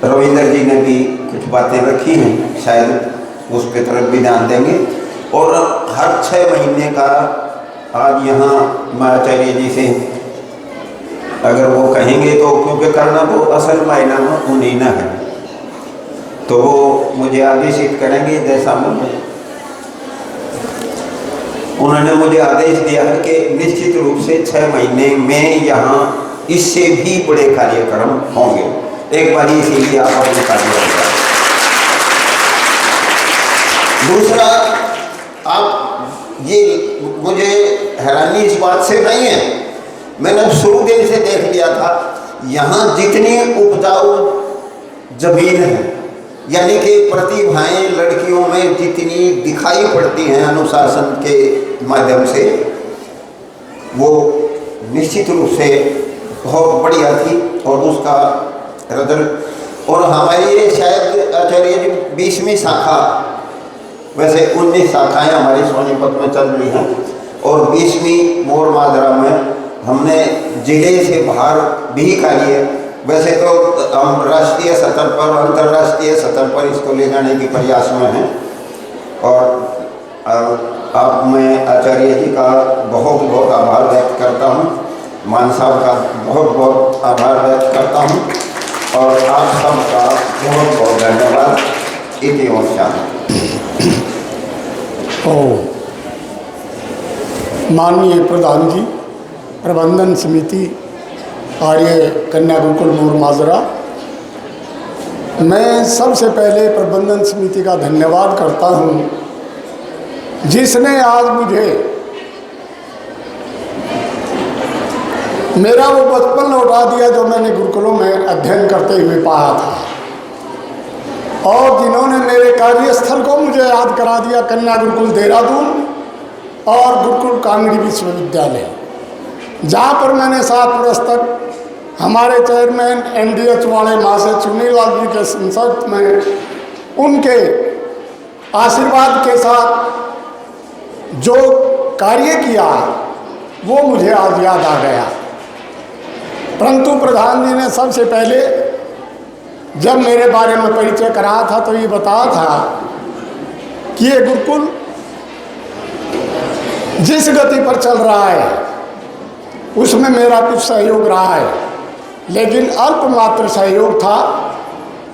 रविंद्र जी ने भी कुछ बातें रखी हैं, शायद उस पर तरफ भी ध्यान देंगे। और हर 6 महीने का आज यहाँ मैं आचार्य जी से अगर वो कहेंगे तो, क्योंकि करना तो असल मायना में उन्हीं ना है, तो वो मुझे आदेशित करेंगे। जैसा उन्होंने मुझे आदेश दिया है कि निश्चित रूप से 6 महीने में यहाँ इससे भी बड़े कार्यक्रम होंगे। एक बार इसीलिए आप अपने कार्य करें। दूसरा, आप ये मुझे हैरानी इस बात से नहीं है, मैंने शुरू दिन से देख लिया था यहाँ जितनी उपजाऊ जमीन है, यानी कि प्रतिभाएं लड़कियों में जितनी दिखाई पड़ती हैं अनुशासन के माध्यम से, वो निश्चित रूप से बहुत बढ़िया थी। और उसका रिजल्ट, और हमारी ये शायद आचार्य जी 20वीं शाखा, वैसे 19 शाखाएं हमारी सोनीपत में चल रही हैं, और 20वीं मोर माजरा में हमने जिले से बाहर भी कार्य, वैसे तो हम राष्ट्रीय स्तर पर, अंतर्राष्ट्रीय स्तर पर इसको ले जाने के प्रयास में हैं। और अब मैं आचार्य जी का बहुत बहुत आभार व्यक्त करता हूँ, मान साहब का बहुत बहुत आभार व्यक्त करता हूँ, और आप सबका बहुत बहुत धन्यवाद। इति और माननीय प्रधान जी, प्रबंधन समिति आर्य कन्या गुरुकुल मोर माजरा, मैं सबसे पहले प्रबंधन समिति का धन्यवाद करता हूँ जिसने आज मुझे मेरा वो बचपन लौटा दिया जो मैंने गुरुकुलों में अध्ययन करते हुए पाया था, और जिन्होंने मेरे कार्यस्थल को मुझे याद करा दिया, कन्या गुरुकुल देहरादून और गुरुकुल कांगड़ी विश्वविद्यालय, जहाँ पर मैंने 7 वर्ष तक हमारे चेयरमैन NDH वाले महाशय चुनीलाल जी के संसद में उनके आशीर्वाद के साथ जो कार्य किया वो मुझे आज याद आ गया। परंतु प्रधान जी ने सबसे पहले जब मेरे बारे में परिचय कराया था तो ये बताया था कि ये गुरुकुल जिस गति पर चल रहा है उसमें मेरा कुछ सहयोग रहा है, लेकिन अल्प मात्र सहयोग था।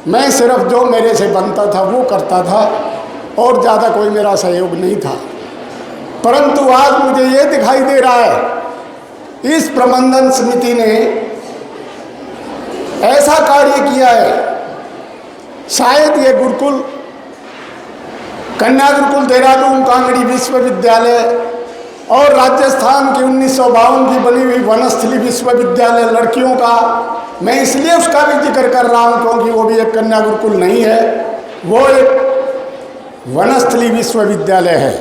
मैं सिर्फ जो मेरे से बनता था वो करता था और ज़्यादा कोई मेरा सहयोग नहीं था। परंतु आज मुझे ये दिखाई दे रहा है इस प्रबंधन समिति ने ऐसा कार्य किया है, शायद ये गुरुकुल कन्या गुरुकुल देहरादून कांगड़ी विश्वविद्यालय और राजस्थान की 1952 की बनी हुई वनस्थली विश्वविद्यालय लड़कियों का, मैं इसलिए उसका भी जिक्र कर रहा हूँ क्योंकि वो भी एक कन्या गुरुकुल नहीं है, वो एक वनस्थली विश्वविद्यालय है,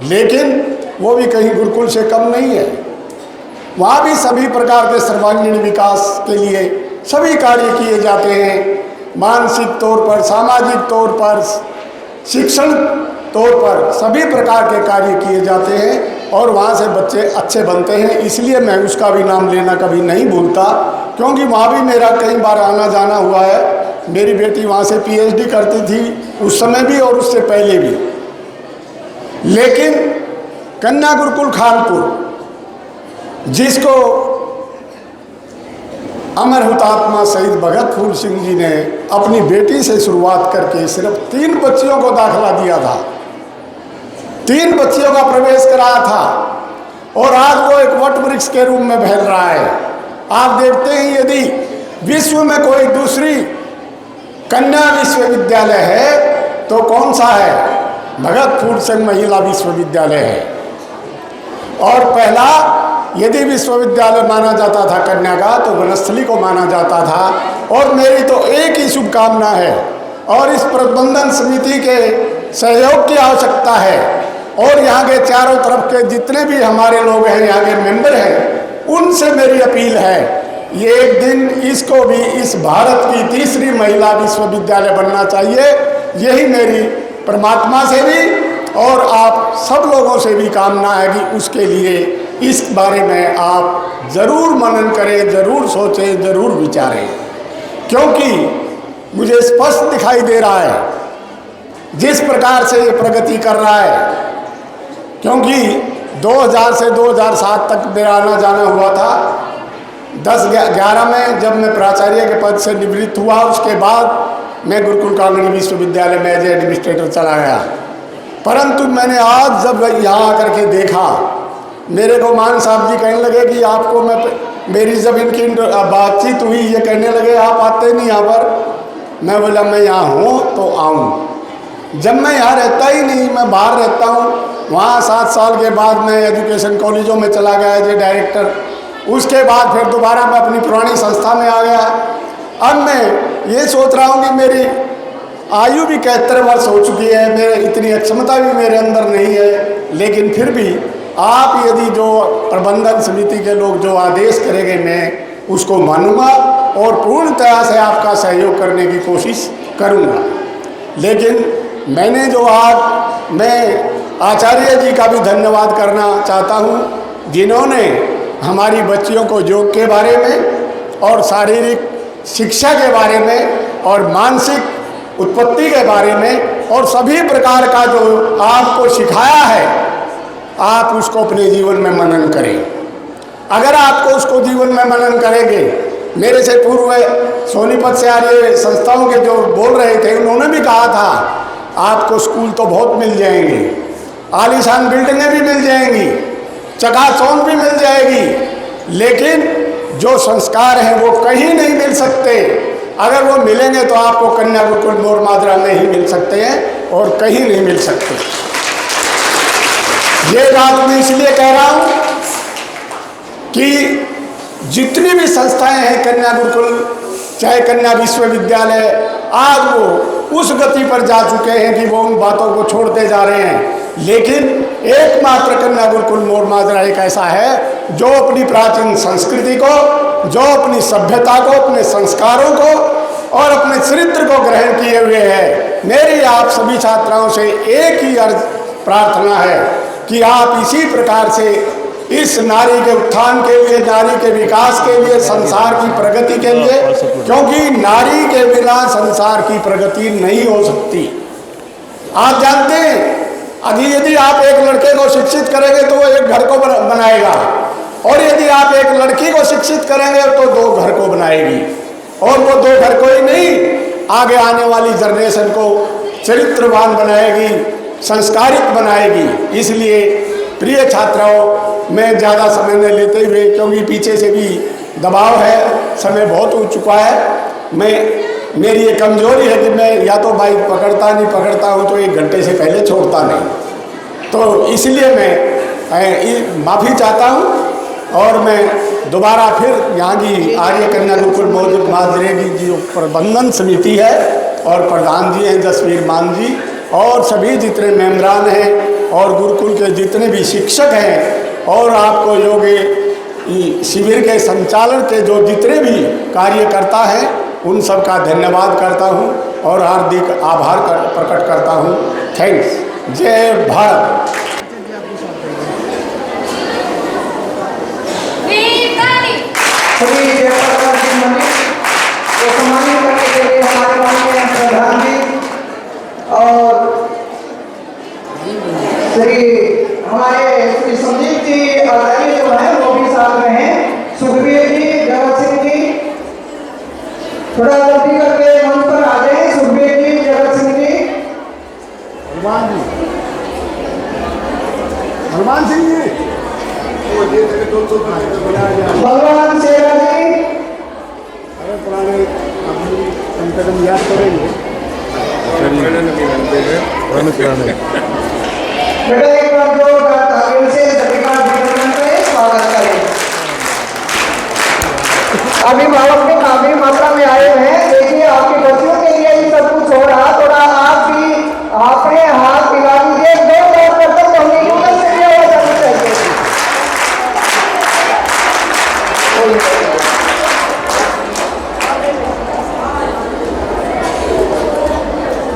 लेकिन वो भी कहीं गुरुकुल से कम नहीं है। वहाँ भी सभी प्रकार के सर्वांगीण विकास के लिए सभी कार्य किए जाते हैं, मानसिक तौर पर, सामाजिक तौर पर, शिक्षण तौर पर सभी प्रकार के कार्य किए जाते हैं और वहाँ से बच्चे अच्छे बनते हैं। इसलिए मैं उसका भी नाम लेना कभी नहीं भूलता, क्योंकि वहाँ भी मेरा कई बार आना जाना हुआ है। मेरी बेटी वहाँ से PhD करती थी उस समय भी और उससे पहले भी। लेकिन कन्या गुरुकुल खानपुर, जिसको अमर हुतात्मा शहीद भगत फूल सिंह जी ने अपनी बेटी से शुरुआत करके सिर्फ 3 बच्चियों को दाखिला दिया था, 3 बच्चियों का प्रवेश कराया था, और आज वो एक वट वृक्ष के रूप में फैल रहा है। आप देखते हैं यदि विश्व में कोई दूसरी कन्या विश्वविद्यालय है तो कौन सा है? भगत फूल सिंह महिला विश्वविद्यालय है। और पहला यदि विश्वविद्यालय माना जाता था कन्या का तो वनस्थली को माना जाता था। और मेरी तो एक ही शुभकामना है और इस प्रबंधन समिति के सहयोग की आवश्यकता है, और यहाँ के चारों तरफ के जितने भी हमारे लोग हैं, यहाँ के मेंबर हैं, उनसे मेरी अपील है ये एक दिन इसको भी इस भारत की तीसरी महिला विश्वविद्यालय बनना चाहिए। यही मेरी परमात्मा से भी और आप सब लोगों से भी कामना है कि उसके लिए इस बारे में आप ज़रूर मनन करें, ज़रूर सोचें, ज़रूर विचारें, क्योंकि मुझे स्पष्ट दिखाई दे रहा है जिस प्रकार से ये प्रगति कर रहा है। क्योंकि 2000 से 2007 तक मेरा आना जाना हुआ था। 10-11 में जब मैं प्राचार्य के पद से निवृत्त हुआ, उसके बाद मैं गुरुकुल कांगड़ी विश्वविद्यालय में एज एडमिनिस्ट्रेटर चला गया। परंतु मैंने आज जब यहाँ आकर के देखा, मेरे को मान साहब जी कहने लगे कि आपको मेरी जब इनकी बातचीत हुई, ये कहने लगे आप आते नहीं यहाँ पर। मैं बोला मैं यहाँ हूँ तो आऊँ। जब मैं यहाँ रहता ही नहीं, मैं बाहर रहता हूँ। वहाँ 7 साल के बाद मैं एजुकेशन कॉलेजों में चला गया एज डायरेक्टर। उसके बाद फिर दोबारा मैं अपनी पुरानी संस्था में आ गया। अब मैं ये सोच रहा हूँ कि मेरी आयु भी 71 वर्ष हो चुकी है, मेरे इतनी क्षमता भी मेरे अंदर नहीं है, लेकिन फिर भी आप यदि जो प्रबंधन समिति के लोग जो आदेश करेंगे मैं उसको मानूंगा और पूर्णतया से आपका सहयोग करने की कोशिश करूंगा। लेकिन मैंने जो आज मैं आचार्य जी का भी धन्यवाद करना चाहता हूं, जिन्होंने हमारी बच्चियों को योग के बारे में और शारीरिक शिक्षा के बारे में और मानसिक उत्पत्ति के बारे में और सभी प्रकार का जो आपको सिखाया है, आप उसको अपने जीवन में मनन करें। अगर आपको उसको जीवन में मनन करेंगे, मेरे से पूर्व सोनीपत से आर्य संस्थाओं के जो बोल रहे थे, उन्होंने भी कहा था आपको स्कूल तो बहुत मिल जाएंगे, आलीशान बिल्डिंगें भी मिल जाएंगी, चकाचौंध भी मिल जाएगी, लेकिन जो संस्कार हैं वो कहीं नहीं मिल सकते। अगर वो मिलेंगे तो आपको कन्या गुरुकुल मोरमाजरा में ही मिल सकते हैं और कहीं नहीं मिल सकते। ये बात मैं इसलिए कह रहा हूँ कि जितनी भी संस्थाएं हैं कन्या गुरुकुल चाहे कन्या विश्वविद्यालय, आज वो उस गति पर जा चुके हैं कि वो उन बातों को छोड़ते जा रहे हैं। लेकिन एकमात्र कन्या गुरुकुल मोर माजरा एक ऐसा है जो अपनी प्राचीन संस्कृति को, जो अपनी सभ्यता को, अपने संस्कारों को और अपने चरित्र को ग्रहण किए हुए है। मेरी आप सभी छात्राओं से एक ही अर्ज प्रार्थना है कि आप इसी प्रकार से इस नारी के उत्थान के लिए, नारी के विकास के लिए, संसार की प्रगति के लिए, क्योंकि नारी के बिना संसार की प्रगति नहीं हो सकती। आप जानते हैं अभी यदि आप एक लड़के को शिक्षित करेंगे तो वो एक घर को बनाएगा, और यदि आप एक लड़की को शिक्षित करेंगे तो 2 घर को बनाएगी, और वो 2 घर को ही नहीं, आगे आने वाली जनरेशन को चरित्रवान बनाएगी, संस्कारित बनाएगी। इसलिए प्रिय छात्राओं, मैं ज़्यादा समय न लेते हुए, क्योंकि पीछे से भी दबाव है, समय बहुत हो चुका है, मेरी ये कमजोरी है कि मैं या तो बाइक पकड़ता हूँ तो 1 घंटे से पहले छोड़ता नहीं। तो इसलिए मैं माफ़ी चाहता हूँ, और मैं दोबारा फिर यहाँ की आर्य कन्या गुरुकुल मोर माजरे की जो प्रबंधन समिति है और प्रधान जी हैं जसवीर मान जी, और सभी जितने मेम्बरान हैं और गुरुकुल के जितने भी शिक्षक हैं, और आपको योग शिविर के संचालन के जो जितने भी कार्यकर्ता हैं, उन सब का धन्यवाद करता हूँ और हार्दिक आभार प्रकट करता हूँ। थैंक्स। जय भारत। सभी जयप्रकाश जी मनी को सम्मानित करने के लिए हमारे माननीय प्रधान जी और श्री संदीप जी आचार्य जो है वो भी साथ में हैं। सुखबीर जी, जगत सिंह जी, थोड़ा जल्दी करके मंच पर आ जाए। सुखबीर जी, जगत सिंह जी, हनुमान सिंह जी, भगवान शेरा जी, अरे पुराने कम से कम याद करेंगे। बेटा एक बार जो तालीम से सभी का अभिनंदन करें, स्वागत करें। अभिभावक भी काफी मात्रा में आए हैं। देखिए आपके बच्चों के लिए ही सब कुछ हो रहा, थोड़ा आप भी अपने हाथ मिला दीजिए। 2 बार तक कम्युनिकेशन से भी आवाज आनी चाहिए।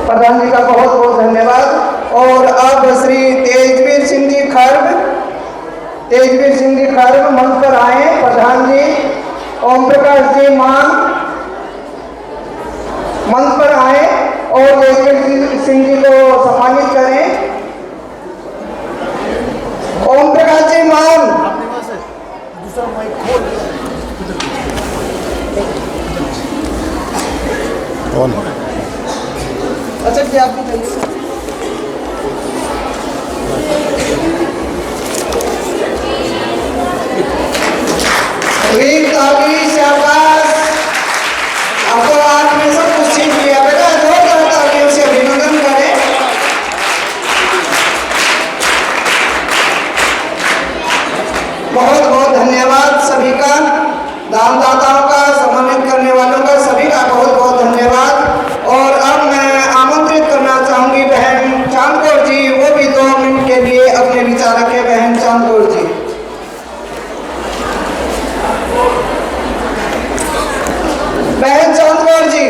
प्रधान जी का बहुत बहुत धन्यवाद। और अब श्री तेजवीर सिंह जी खर्ग मंच पर आए। प्रधान जी ओम प्रकाश जी मान मंच पर आए और तेजवीर सिंह जी को सम्मानित करें। ओम प्रकाश जी मान, अच्छा जी आप भी चलिए। शाबाश, आपको आज में सब कुछ सीख लिया बेटा। जोरदार तालियों से अभिनंदन करें। बहुत बहुत धन्यवाद सभी का, दानदाताओं का, सम्मानित करने वालों का, सभी का बहुत बहुत धन्यवाद। और अब मैं आमंत्रित करना चाहूंगी बहन चांदकौर जी, वो भी 2 मिनट के लिए अपने विचार रखें। बहन चांदकौर जी, बहन चांदकौर जी।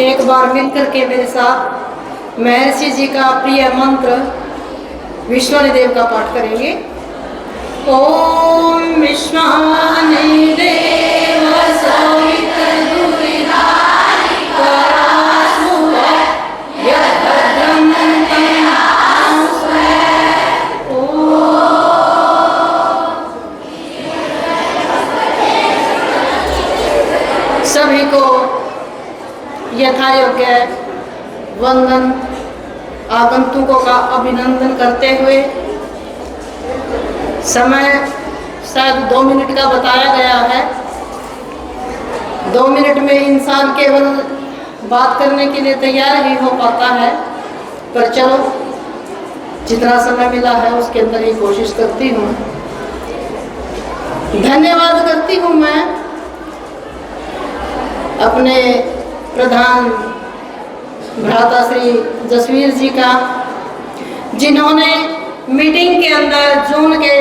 एक बार मिलकर के मेरे साथ महर्षि जी का प्रिय मंत्र विश्वानि देव का पाठ करेंगे। ओम विश्वानि देव सविता दुरिधारि करासुर यद्भद्रं तन्नासुर यथायोग्य वंदन आगंतुकों का अभिनंदन करते हुए, समय शायद 2 मिनट का बताया गया है। 2 मिनट में इंसान केवल बात करने के लिए तैयार ही हो पाता है, पर चलो जितना समय मिला है उसके अंदर ही कोशिश करती हूँ। धन्यवाद करती हूँ मैं अपने प्रधान भ्राता श्री जसवीर जी का, जिन्होंने मीटिंग के अंदर जून के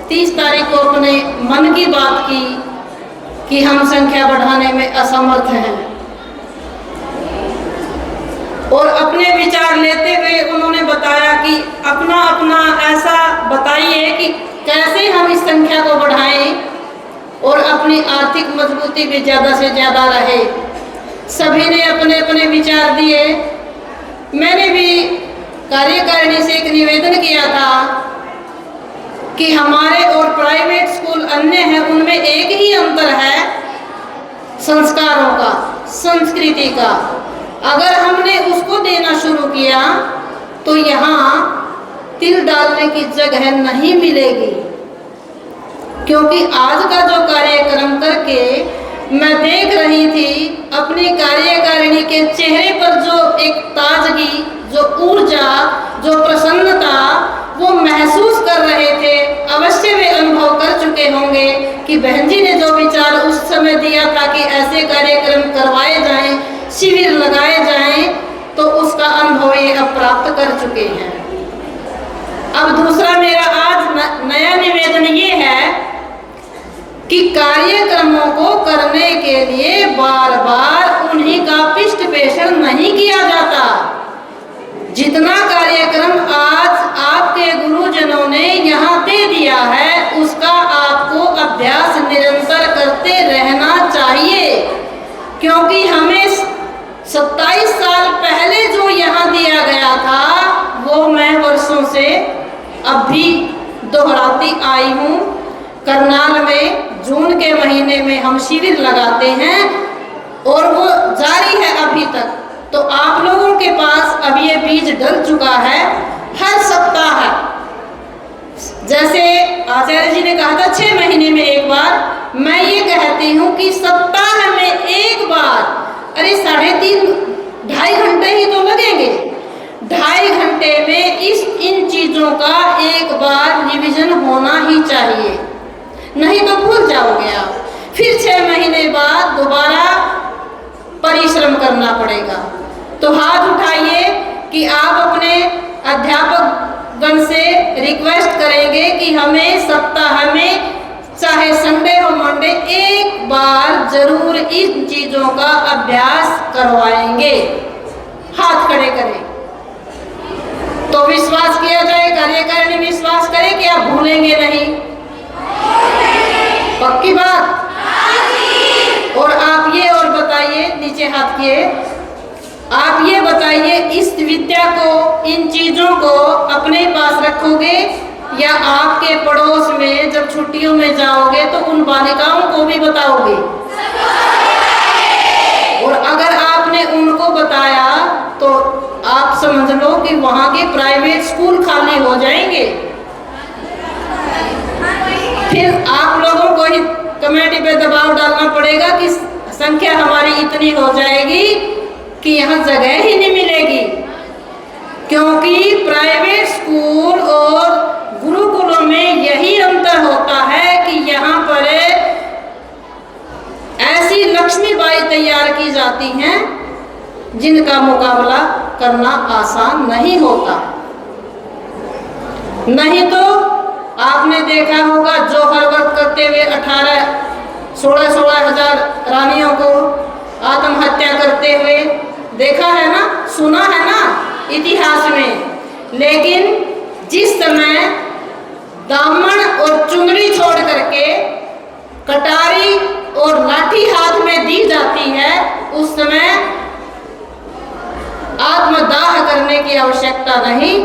30 तारीख को अपने मन की बात की कि हम संख्या बढ़ाने में असमर्थ हैं, और अपने विचार लेते हुए उन्होंने बताया कि अपना अपना ऐसा बताइए कि कैसे हम इस संख्या को बढ़ाएं और अपनी आर्थिक मजबूती भी ज़्यादा से ज़्यादा रहे। सभी ने अपने अपने विचार दिए। मैंने भी कार्यकारिणी से एक निवेदन किया था कि हमारे और प्राइवेट स्कूल अन्य हैं, उनमें एक ही अंतर है संस्कारों का, संस्कृति का। अगर हमने उसको देना शुरू किया तो यहाँ तिल डालने की जगह नहीं मिलेगी, क्योंकि आज का जो कार्यक्रम करके मैं देख रही थी, अपनी कार्यकारिणी के चेहरे पर जो एक ताजगी, जो ऊर्जा, जो प्रसन्नता वो महसूस कर रहे थे। अवश्य वे अनुभव कर चुके होंगे कि बहन जी ने जो विचार उस समय दिया था कि ऐसे कार्यक्रम करवाए जाएं, शिविर लगाए जाएं, तो उसका अनुभव ये अब प्राप्त कर चुके हैं। अब दूसरा मेरा आज नया निवेदन ये है कि कार्यक्रमों को करने के लिए बार बार उन्हीं का पृष्ठ पोषण नहीं किया जाता। जितना कार्यक्रम आज आपके गुरुजनों ने यहाँ दे दिया है, उसका आपको अभ्यास निरंतर करते रहना चाहिए, क्योंकि हमें 27 साल पहले जो यहाँ दिया गया था वो मैं वर्षों से अब भी दोहराती आई हूँ। करनाल में जून के महीने में हम शिविर लगाते हैं और वो जारी है अभी तक। तो आप लोगों के पास अब ये बीज डल चुका है। हर सप्ताह जैसे आचार्य जी ने कहा था 6 महीने में एक बार, मैं ये कहती हूँ कि सप्ताह में एक बार, अरे 3.5 घंटे ही तो लगेंगे, 2.5 घंटे में इन चीज़ों का एक बार रिवीजन होना ही चाहिए, नहीं तो भूल जाओगे आप। फिर 6 महीने बाद दोबारा परिश्रम करना पड़ेगा। तो हाथ उठाइए कि आप अपने अध्यापक गण से रिक्वेस्ट करेंगे कि हमें सप्ताह में चाहे संडे हो मंडे एक बार जरूर इन चीज़ों का अभ्यास करवाएंगे। हाथ खड़े करें तो विश्वास किया जाए, कार्यकारिणी विश्वास करे कि आप भूलेंगे नहीं। पक्की बात? और आप ये और बताइए, नीचे हाथ किए, आप ये बताइए इस विद्या को, इन चीजों को अपने पास रखोगे या आपके पड़ोस में जब छुट्टियों में जाओगे तो उन बालिकाओं को भी बताओगे? और अगर आपने उनको बताया तो आप समझ लो कि वहां के प्राइवेट स्कूल खाली हो जाएंगे। फिर आप लोगों को ही कमेटी पे दबाव डालना पड़ेगा कि संख्या हमारी इतनी हो जाएगी कि यहाँ जगह ही नहीं मिलेगी, क्योंकि प्राइवेट स्कूल और गुरुकुलों में यही अंतर होता है कि यहाँ पर ऐसी लक्ष्मीबाई तैयार की जाती हैं जिनका मुकाबला करना आसान नहीं होता। नहीं तो आपने देखा होगा जो हर वक्त करते हुए 16 हजार रानियों को आत्महत्या करते हुए देखा है ना, सुना है ना इतिहास में। लेकिन जिस समय दामन और चुनरी छोड़ करके कटारी और लाठी हाथ में दी जाती है, उस समय आत्मदाह करने की आवश्यकता नहीं,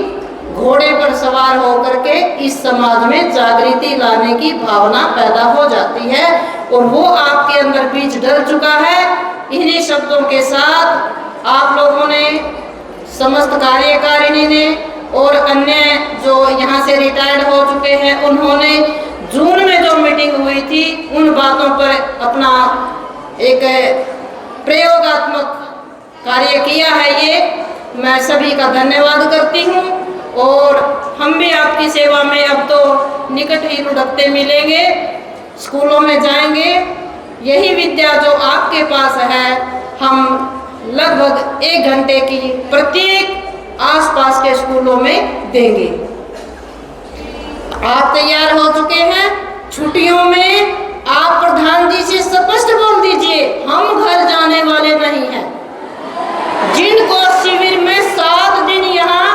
घोड़े पर सवार होकर के इस समाज में जागृति लाने की भावना पैदा हो जाती है। और वो आपके अंदर बीज डल चुका है। इन्हीं शब्दों के साथ आप लोगों ने, समस्त कार्यकारिणी ने और अन्य जो यहाँ से रिटायर्ड हो चुके हैं, उन्होंने जून में जो मीटिंग हुई थी उन बातों पर अपना एक प्रयोगात्मक कार्य किया है। ये मैं सभी का धन्यवाद करती हूँ और हम भी आपकी सेवा में अब तो निकट ही लुढ़कते मिलेंगे, स्कूलों में जाएंगे। यही विद्या जो आपके पास है हम लगभग 1 घंटे की प्रत्येक आसपास के स्कूलों में देंगे। आप तैयार हो चुके हैं? छुट्टियों में आप प्रधान जी से स्पष्ट बोल दीजिए, हम घर जाने वाले नहीं हैं। जिनको शिविर में 7 दिन यहाँ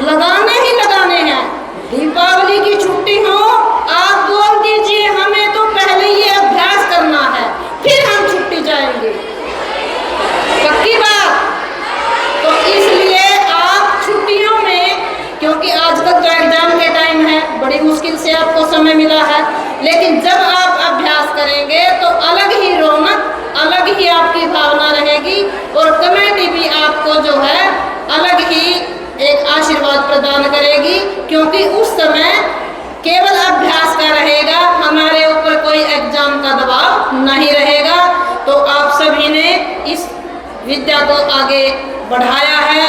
लगाने ही लगाने हैं, दीपावली की छुट्टी हो, आप बोल दीजिए हमें तो पहले ये अभ्यास करना है, फिर हम छुट्टी जाएंगे। पक्की बात? तो इसलिए आप छुट्टियों में, क्योंकि आज तक तो एग्जाम के टाइम है, बड़ी मुश्किल से आपको समय मिला है, लेकिन जब आप अभ्यास करेंगे तो अलग ही रौनक, अलग ही आपकी भावना रहेगी और कमेटी भी आपको जो है अलग ही एक आशीर्वाद प्रदान करेगी, क्योंकि उस समय केवल अभ्यास का रहेगा, हमारे ऊपर कोई एग्जाम का दबाव नहीं रहेगा। तो आप सभी ने इस विद्या को आगे बढ़ाया है,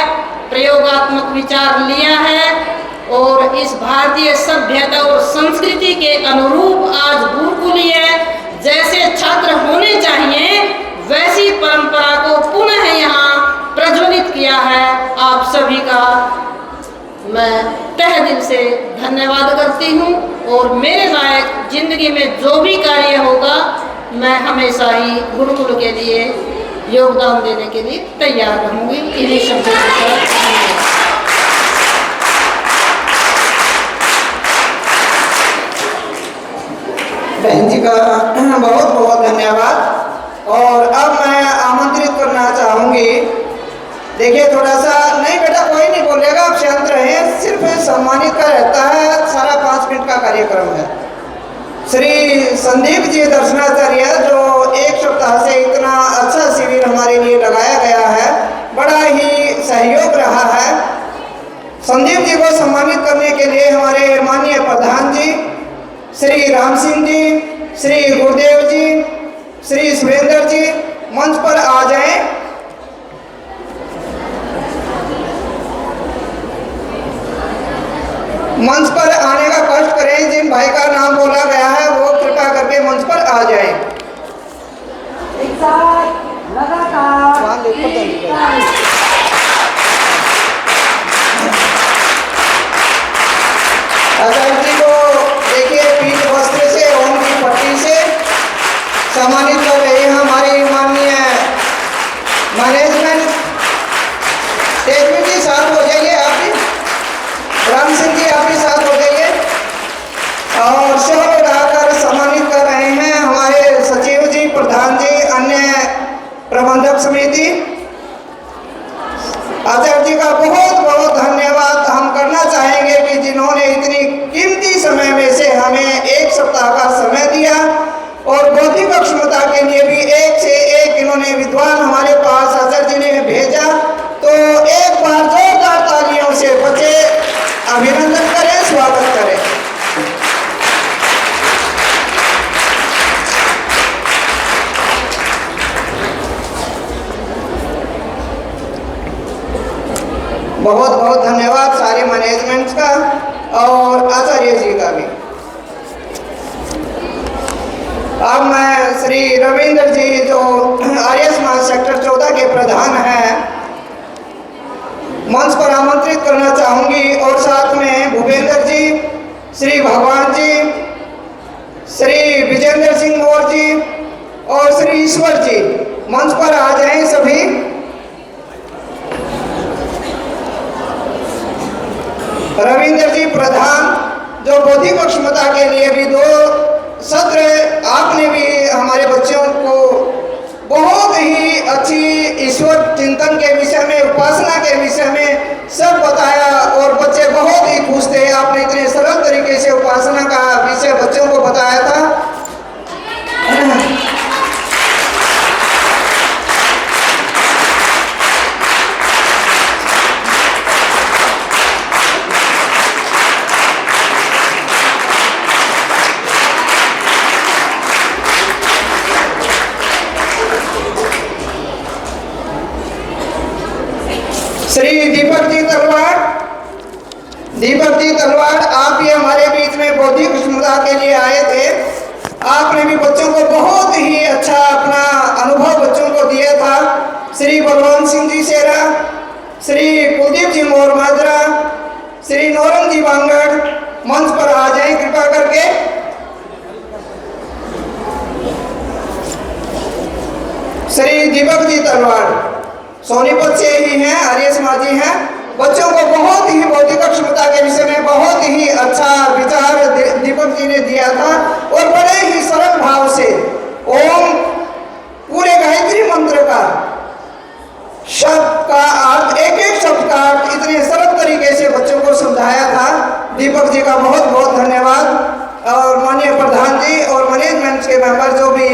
प्रयोगात्मक विचार लिया है और इस भारतीय सभ्यता और संस्कृति के अनुरूप आज गुरुकुलीय जैसे छात्र होने चाहिए वैसी परंपरा को पुनः यहाँ प्रज्वलित किया है। आप सभी का मैं तहे दिल से धन्यवाद करती हूँ और मेरे लायक जिंदगी में जो भी कार्य होगा मैं हमेशा ही गुरुकुल के लिए योगदान देने के लिए तैयार रहूँगी। इन्हीं शब्दों के साथ बहन जी का बहुत बहुत धन्यवाद। और अब मैं आमंत्रित करना चाहूँगी, देखिए थोड़ा सा, नहीं बेटा कोई नहीं बोलेगा, आप शांत रहें, सिर्फ सम्मानित का रहता है, सारा 5 मिनट का कार्यक्रम है। श्री संदीप जी दर्शनाचार्य, जो 1 सप्ताह से इतना अच्छा शिविर हमारे लिए लगाया गया है, बड़ा ही सहयोग रहा है। संदीप जी को सम्मानित करने के लिए हमारे माननीय प्रधान जी श्री राम सिंह जी, श्री गुरुदेव जी, श्री सुरेंद्र जी मंच पर आ जाएं। मंच पर आने का कष्ट करें, जिन भाई का नाम बोला गया है वो कृपा करके मंच पर आ जाएं। आचार्य जी को देखिए पीठ वस्त्र से, ओम की पट्टी से सम्मानित कर रहे हैं हमारी माननीय मैनेजमेंट। तेजवी जी साथ हो जाइए, आप भी, राम सिंह जी आप भी साथ हो जाइए। और शहर उड़ाकर सम्मानित कर रहे हैं हमारे सचिव जी, प्रधान जी, अन्य प्रबंधक समिति। आचार्य जी का बहुत बहुत धन्यवाद हम करना चाहेंगे कि जिन्होंने इतनी कीमती समय में से हमें 1 सप्ताह का समय दिया और बौद्धिक क्षमता के लिए भी 1 से 1 इन्होंने विद्वान हमारे पास आचार्य जी ने भेजा। तो एक बार जोरदार तालियों से बच्चे अभिनंदन करें, स्वागत करें। बहुत बहुत धन्यवाद सारे मैनेजमेंट का और आचार्य जी का भी। अब मैं श्री रविंद्र जी, जो आर्य समाज सेक्टर 14 के प्रधान हैं, मंच पर आमंत्रित करना चाहूँगी और साथ में भूपेंद्र जी, श्री भगवान जी, श्री विजेंद्र सिंह मौर्य जी और श्री ईश्वर जी मंच पर आ जाएं सभी। रविंद्र जी प्रधान, जो बौद्धिक क्षमता के लिए भी 2 सत्र आपने भी हमारे बच्चों को बहुत ही अच्छी ईश्वर चिंतन के विषय में, उपासना के विषय में सब बताया और बच्चे बहुत ही खुश थे। आपने इतने सरल तरीके से उपासना का विषय बच्चों को बताया था। श्री दीपक जी तलवार, दीपक जी तलवार, आप भी हमारे बीच में बौद्धिक क्षमता के लिए आए थे। आपने भी बच्चों को बहुत ही अच्छा अपना अनुभव बच्चों को दिया था। श्री बलवंत सिंह जी शेरा, श्री कुलदीप जी मोर माजरा, श्री नौरंग जी बांगड़, मंच पर आ जाएं कृपा करके। श्री दीपक जी तलवार सोनीपत से ही हैं, आर्य समाजी हैं। बच्चों को बहुत ही बौद्धिक क्षमता के विषय में बहुत ही अच्छा विचार दीपक जी ने दिया था और बड़े ही सरल भाव से ओम पूरे गायत्री मंत्र का शब्द का अर्थ, एक एक शब्द का अर्थ इतने सरल तरीके से बच्चों को समझाया था। दीपक जी का बहुत बहुत धन्यवाद। और माननीय प्रधान जी और मैनेजमेंट के मेंबर जो भी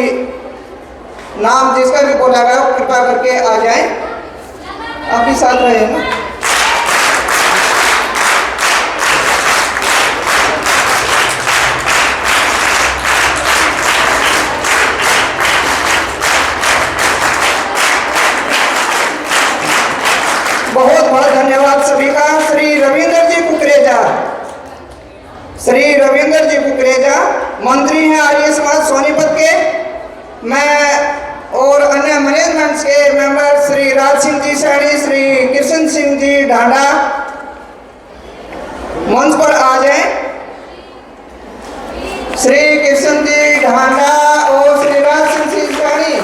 नाम जिसका भी बोला गया कृपा करके आ जाएं। आप भी साथ रहे ना। बहुत बहुत धन्यवाद सभी का। श्री रविंद्र जी कुकरेजा, श्री रविंद्र जी कुकरेजा मंत्री हैं आर्य समाज सोनीपत के। मैं और अन्य मैनेजमेंट के मेंबर श्री राज सिंह जी सैनी, श्री कृष्ण सिंह जी ढांडा मंच पर आ जाएं। श्री कृष्ण जी ढांडा और श्री राज सिंह जी सैनी।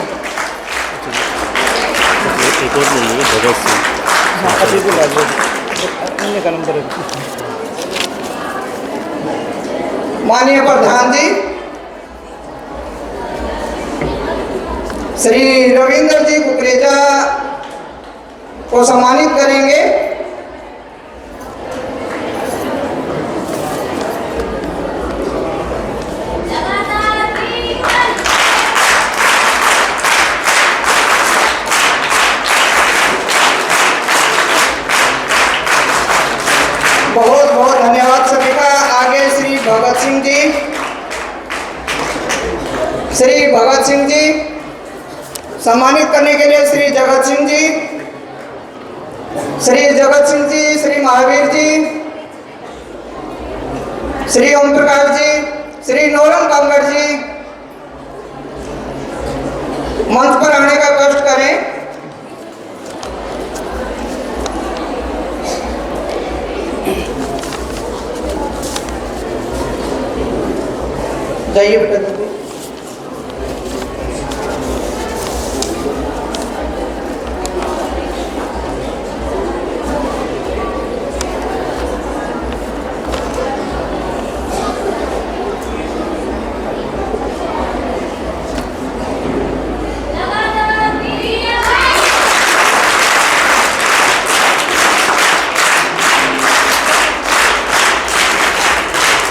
माननीय प्रधान जी श्री रविंद्र जी कुकरेजा को सम्मानित करेंगे। बहुत बहुत धन्यवाद सभी का। आगे श्री भगत सिंह जी, श्री भगत सिंह जी सम्मानित करने के लिए श्री जगत सिंह जी, श्री जगत सिंह जी, श्री महावीर जी, श्री ओम प्रकाश जी, श्री नौरंग बांगड़ जी मंच पर आने का कष्ट करें। जाइए बेटा।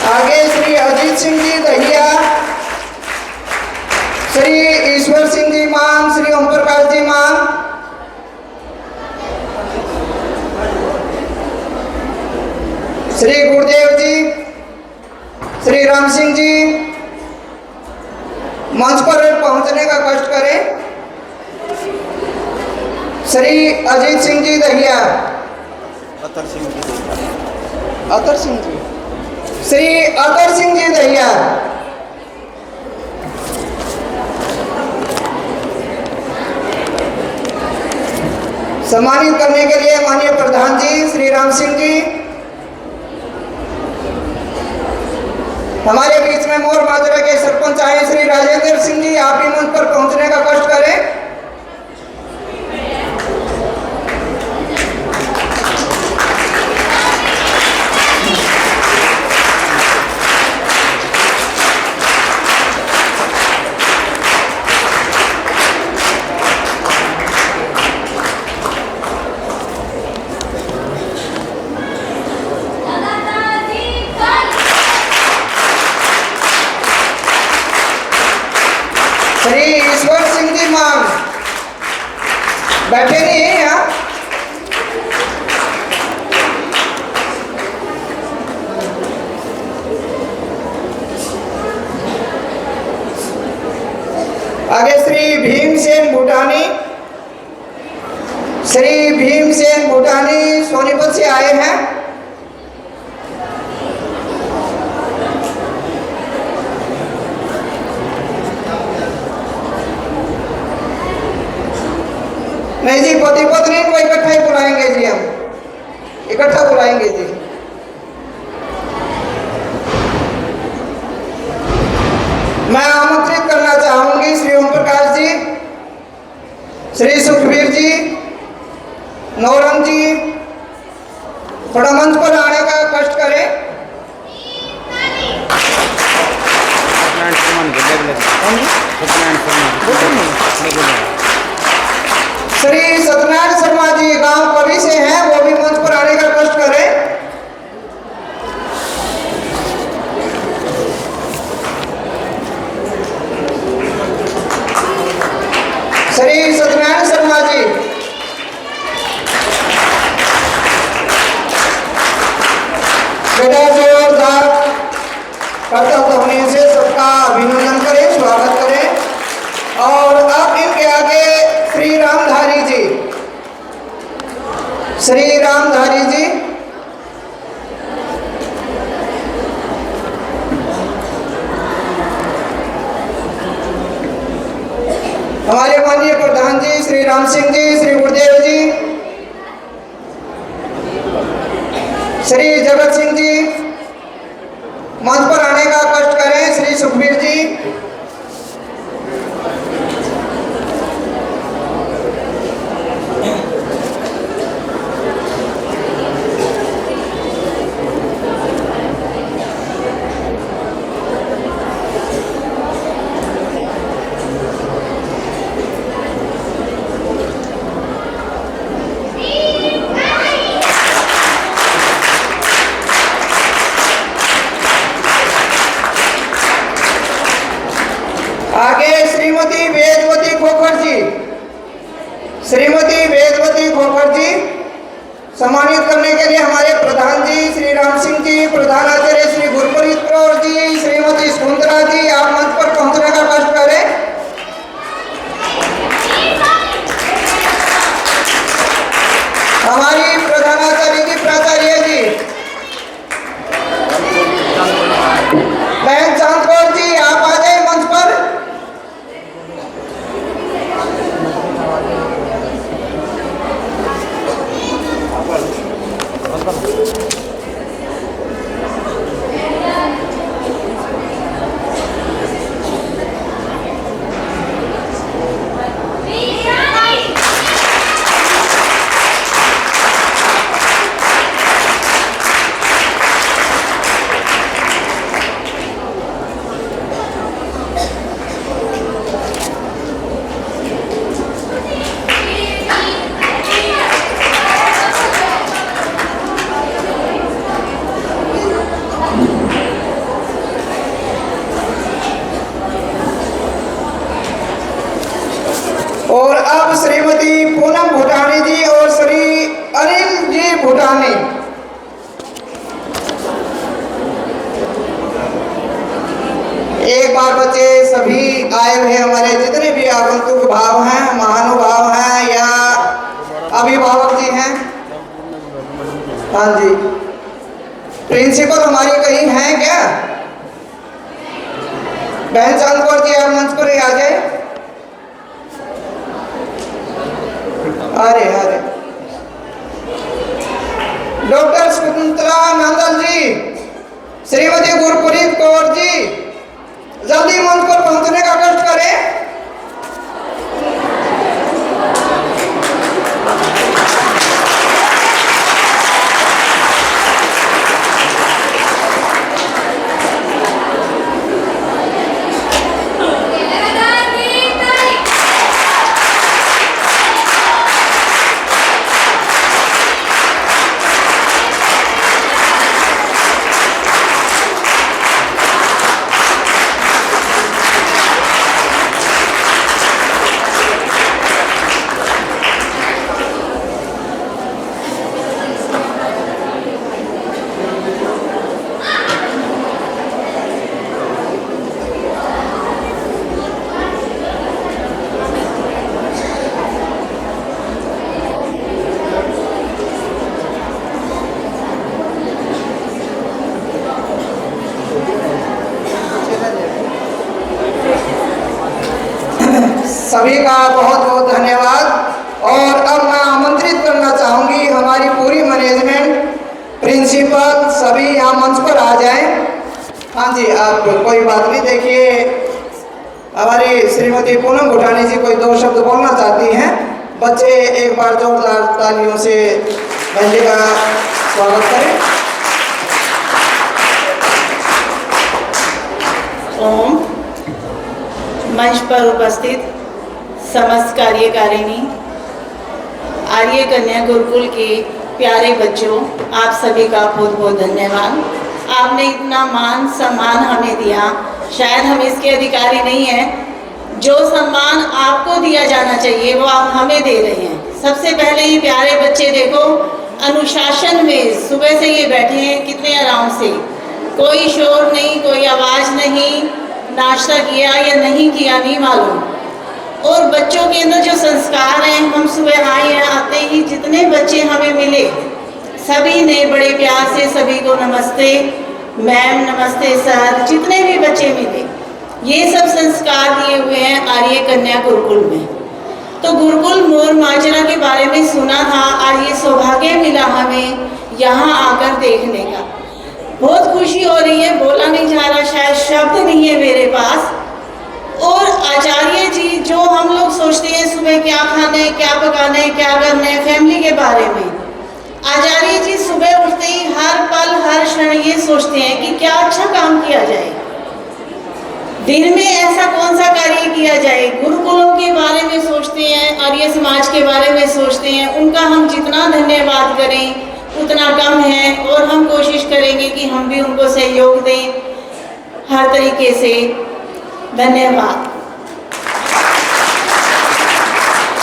आगे श्री अजीत सिंह जी दहिया, श्री ईश्वर सिंह जी मान, श्री ओम प्रकाश जी मान, श्री गुरुदेव जी, श्री राम सिंह जी मंच पर पहुंचने का कष्ट करें। श्री अजीत सिंह जी दहिया, अतर सिंह जी, श्री अतर सिंह जी दहिया, सम्मानित करने के लिए माननीय प्रधान जी श्री राम सिंह जी। हमारे बीच में मोर माजरा के सरपंच आए श्री राजेंद्र सिंह जी, आप भी मंच पर पहुंचने का कष्ट करें। श्री ईश्वर सिंह जी मान बैठे नहीं है यहाँ। आगे श्री भीमसेन भूटानी, श्री भीमसेन भूटानी सोनीपत से आए हैं। नहीं जी, पति पत्नी को इकट्ठा ही बुलाएंगे जी, हम इकट्ठा बुलाएंगे जी। मैं आमंत्रित करना चाहूंगी श्री ओम प्रकाश जी, श्री सुखबीर जी, नौरंग जी, थोड़ा मंच पर आने का कष्ट करें। श्री सत्यनारायण शर्मा जी गांव कवि से हैं, वो भी मंच पर आने का कष्ट करें। श्री सत्यनारायण शर्मा जी, बेटा जोरदार कर्तव्य से सबका अभिनंदन करें, स्वागत करें। और अब इनके आगे श्री रामधारी जी, श्री रामधारी जी, हमारे माननीय प्रधान जी श्री राम सिंह जी, श्री गुरुदेव जी, श्री जगत सिंह जी, मंच पर आने का कष्ट करें। श्री सुखबीर जी, आगे श्रीमती वेदवती खोखर जी, श्रीमती वेदवती खोखर जी सम्मानित करने के लिए हमारे प्रधान जी श्री राम सिंह जी, प्रधानाचार्य श्री गुरप्रीत कौर जी, श्रीमती सुंदरा जी, आप मंच पर पहुंचने का कष्ट करें। हमारी प्रधानाचार्य जी प्राचार्य जी बहन चांद कौर जी, आप आ जाए मंच पर। और अब श्रीमती पूनम भूटानी जी और श्री अनिल जी भूटानी, एक बार बच्चे सभी आए हुए हमारे जितने भी आगंतुक भाव हैं, महानुभाव हैं या अभिभावक जी हैं, हाँ जी, प्रिंसिपल हमारी कहीं हैं क्या? बहन चांद कौर जी, आप मंच पर ही आ जाए। अरे अरे, डॉक्टर शकुंतला नंदन जी, श्रीमती गुरप्रीत कौर जी, जल्दी मंच पर पहुंचने का कष्ट करें। जी आप कोई बात नहीं, देखिए हमारी श्रीमती पूनम भूटानी जी कोई दो शब्द बोलना चाहती हैं। बच्चे एक बार जोरदार तालियों से बहन जी का स्वागत करें। ओम। मंच पर उपस्थित समस्त कार्यकारिणी, आर्य कन्या गुरुकुल के प्यारे बच्चों, आप सभी का बहुत बहुत धन्यवाद। आपने इतना मान सम्मान हमें दिया, शायद हम इसके अधिकारी नहीं हैं। जो सम्मान आपको दिया जाना चाहिए वो आप हमें दे रहे हैं। सबसे पहले ये प्यारे बच्चे देखो, अनुशासन में सुबह से ये बैठे हैं कितने आराम से, कोई शोर नहीं, कोई आवाज़ नहीं, नाश्ता किया या नहीं किया नहीं मालूम। और बच्चों के अंदर जो संस्कार हैं, हम सुबह आए हैं, आते ही जितने बच्चे हमें मिले सभी ने बड़े प्यार से सभी को नमस्ते मैम, नमस्ते सर, जितने भी बच्चे मिले ये सब संस्कार दिए हुए हैं आर्य कन्या गुरुकुल में। तो गुरुकुल मोर माजरा के बारे में सुना था, आज ये सौभाग्य मिला हमें यहाँ आकर देखने का। बहुत खुशी हो रही है, बोला नहीं जा रहा, शायद शब्द नहीं है मेरे पास। और आचार्य जी जो हम लोग सोचते हैं सुबह क्या खाना है, क्या पकाना है, क्या करना है, फैमिली के बारे में, आचार्य जी सुबह उठते ही हर पल हर क्षण ये सोचते हैं कि क्या अच्छा काम किया जाए, दिन में ऐसा कौन सा कार्य किया जाए। गुरुकुलों के बारे में सोचते हैं, आर्य समाज के बारे में सोचते हैं। उनका हम जितना धन्यवाद करें उतना कम है, और हम कोशिश करेंगे कि हम भी उनको सहयोग दें हर तरीके से। धन्यवाद।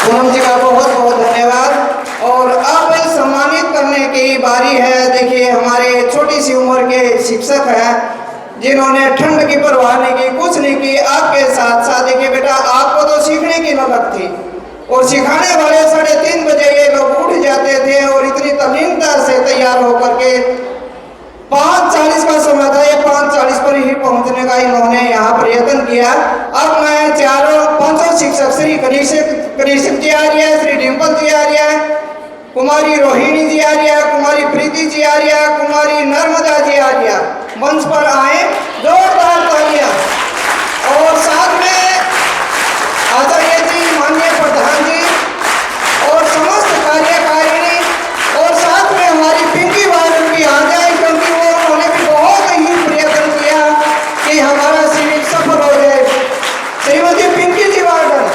पूनम जी का बहुत बहुत धन्यवाद। और अब सम्मानित करने की बारी है। देखिए हमारे छोटी सी उम्र के शिक्षक हैं जिन्होंने ठंड की परवाह नहीं की, कुछ नहीं की, आपके साथ साथ। देखिए बेटा, आपको तो सीखने की ललक थी, और सिखाने वाले 3:30 बजे ये लोग उठ जाते थे और इतनी तल्लीनता से तैयार होकर के 5:40 का समय था, ये 5:40 पर ही पहुंचने का इन्होंने यहाँ प्रयत्न किया। अब मैं पांचों शिक्षक, श्री कनिष्क जी आर्य, श्री डिम्पल जी आर्य, कुमारी रोहिणी जी आर्य, कुमारी प्रीति जी आर्य, कुमारी नर्मदा जी आर्य मंच पर आए, जोरदार तालियां। और साथ में आचार्य जी, माननीय प्रधान जी और समस्त कार्यकारिणी, और साथ में हमारी पिंकी वार्डन भी आ जाए, क्योंकि वो उन्होंने भी बहुत ही प्रयत्न किया कि हमारा शिविर सफल हो जाए। श्रीमती पिंकी जी वार्डन।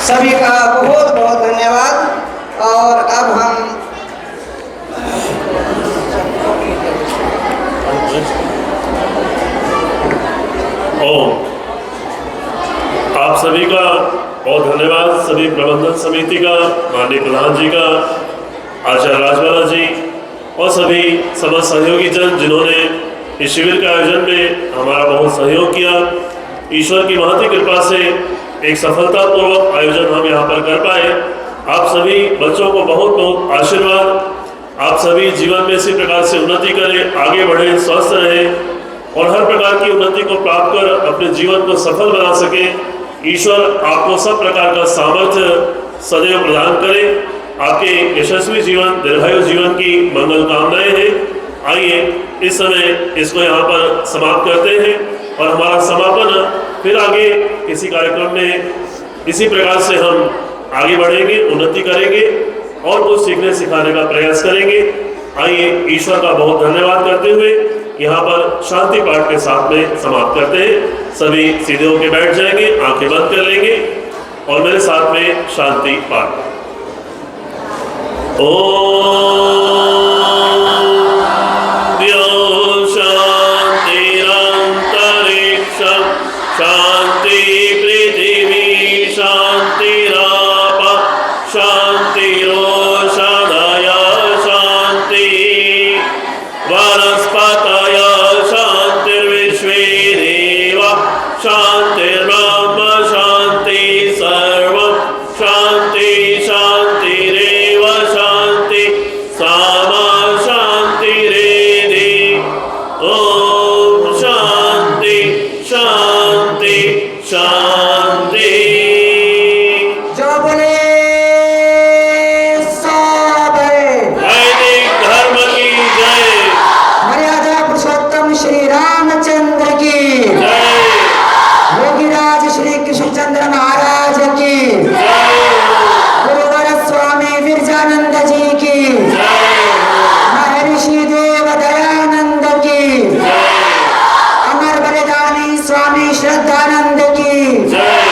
सभी का बहुत बहुत धन्यवाद। और अब हम आप सभी का बहुत धन्यवाद, सभी प्रबंधन समिति का, माननीय प्रधान जी का, आचार्य राजबाला जी और सभी समस्त सहयोगी जन जिन्होंने इस शिविर के आयोजन में हमारा बहुत सहयोग किया। ईश्वर की महती कृपा से एक सफलतापूर्वक आयोजन हम यहाँ पर कर पाए। आप सभी बच्चों को बहुत बहुत आशीर्वाद। आप सभी जीवन में इसी प्रकार से उन्नति करें, आगे बढ़ें, स्वस्थ रहें और हर प्रकार की उन्नति को प्राप्त कर अपने जीवन को सफल बना सकें। ईश्वर आपको सब प्रकार का सामर्थ्य सदैव प्रदान करे। आपके यशस्वी जीवन, दीर्घायु जीवन की मंगल कामनाएं हैं। आइए इस समय इसको यहाँ पर समाप्त करते हैं और हमारा समापन फिर आगे किसी कार्यक्रम में इसी प्रकार से हम आगे बढ़ेंगे, उन्नति करेंगे और कुछ सीखने सिखाने का प्रयास करेंगे। आइए ईश्वर का बहुत धन्यवाद करते हुए यहाँ पर शांति पाठ के साथ में समाप्त करते हैं। सभी सीधे होकर बैठ जाएंगे, आंखें बंद कर लेंगे और मेरे साथ में शांति पाठ। शांति पृथ्वी शांतिराप शांतिरोषधय शांति वनस्पतय शांतिर्विश्वे देव शांतिर्ब्रह्म शांति सर्व शांति शांतिरेव शांति सामा शांतिरेधि। ओम शांति शांति शांति। जो बोले वैदिक धर्म की जय। मर्यादा पुरुषोत्तम श्री रामचंद्र की जय। योगीराज श्री कृष्णचंद्र महाराज की जय। गुरुवर स्वामी विरजानंद जी की जय। महर्षि देव दयानंद की जय। अमर बलिदानी स्वामी श्रद्धानंद की जय।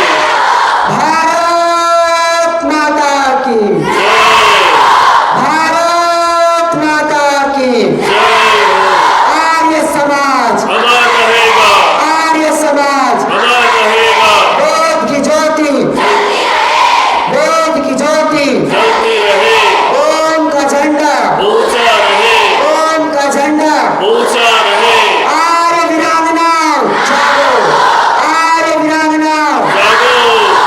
भारत माता की जय। भारत माता की जय। आर्य समाज अमर रहेगा, आर्य समाज अमर रहेगा। वेद की ज्योति वेद की ज्योति जलती रहे, ओम का झंडा ऊंचा रहे, ओम का झंडा ऊंचा रहे। आर्य वीरांगनाओं जागो, आर्य वीरांगनाओं जागो,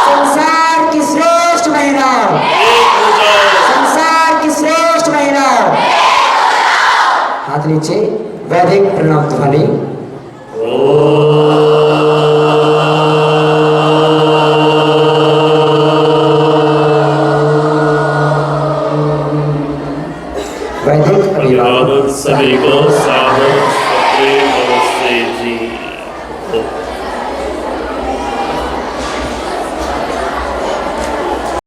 संसार की श्रेष्ठ महिलाओं, एक हो जाओ। संसार की श्रेष्ठ महिलाओं। हाथ नीचे, वैदिक प्रणाम ध्वनि। वैदिक अभिवादन अभिवादन सभी को सादर प्रेम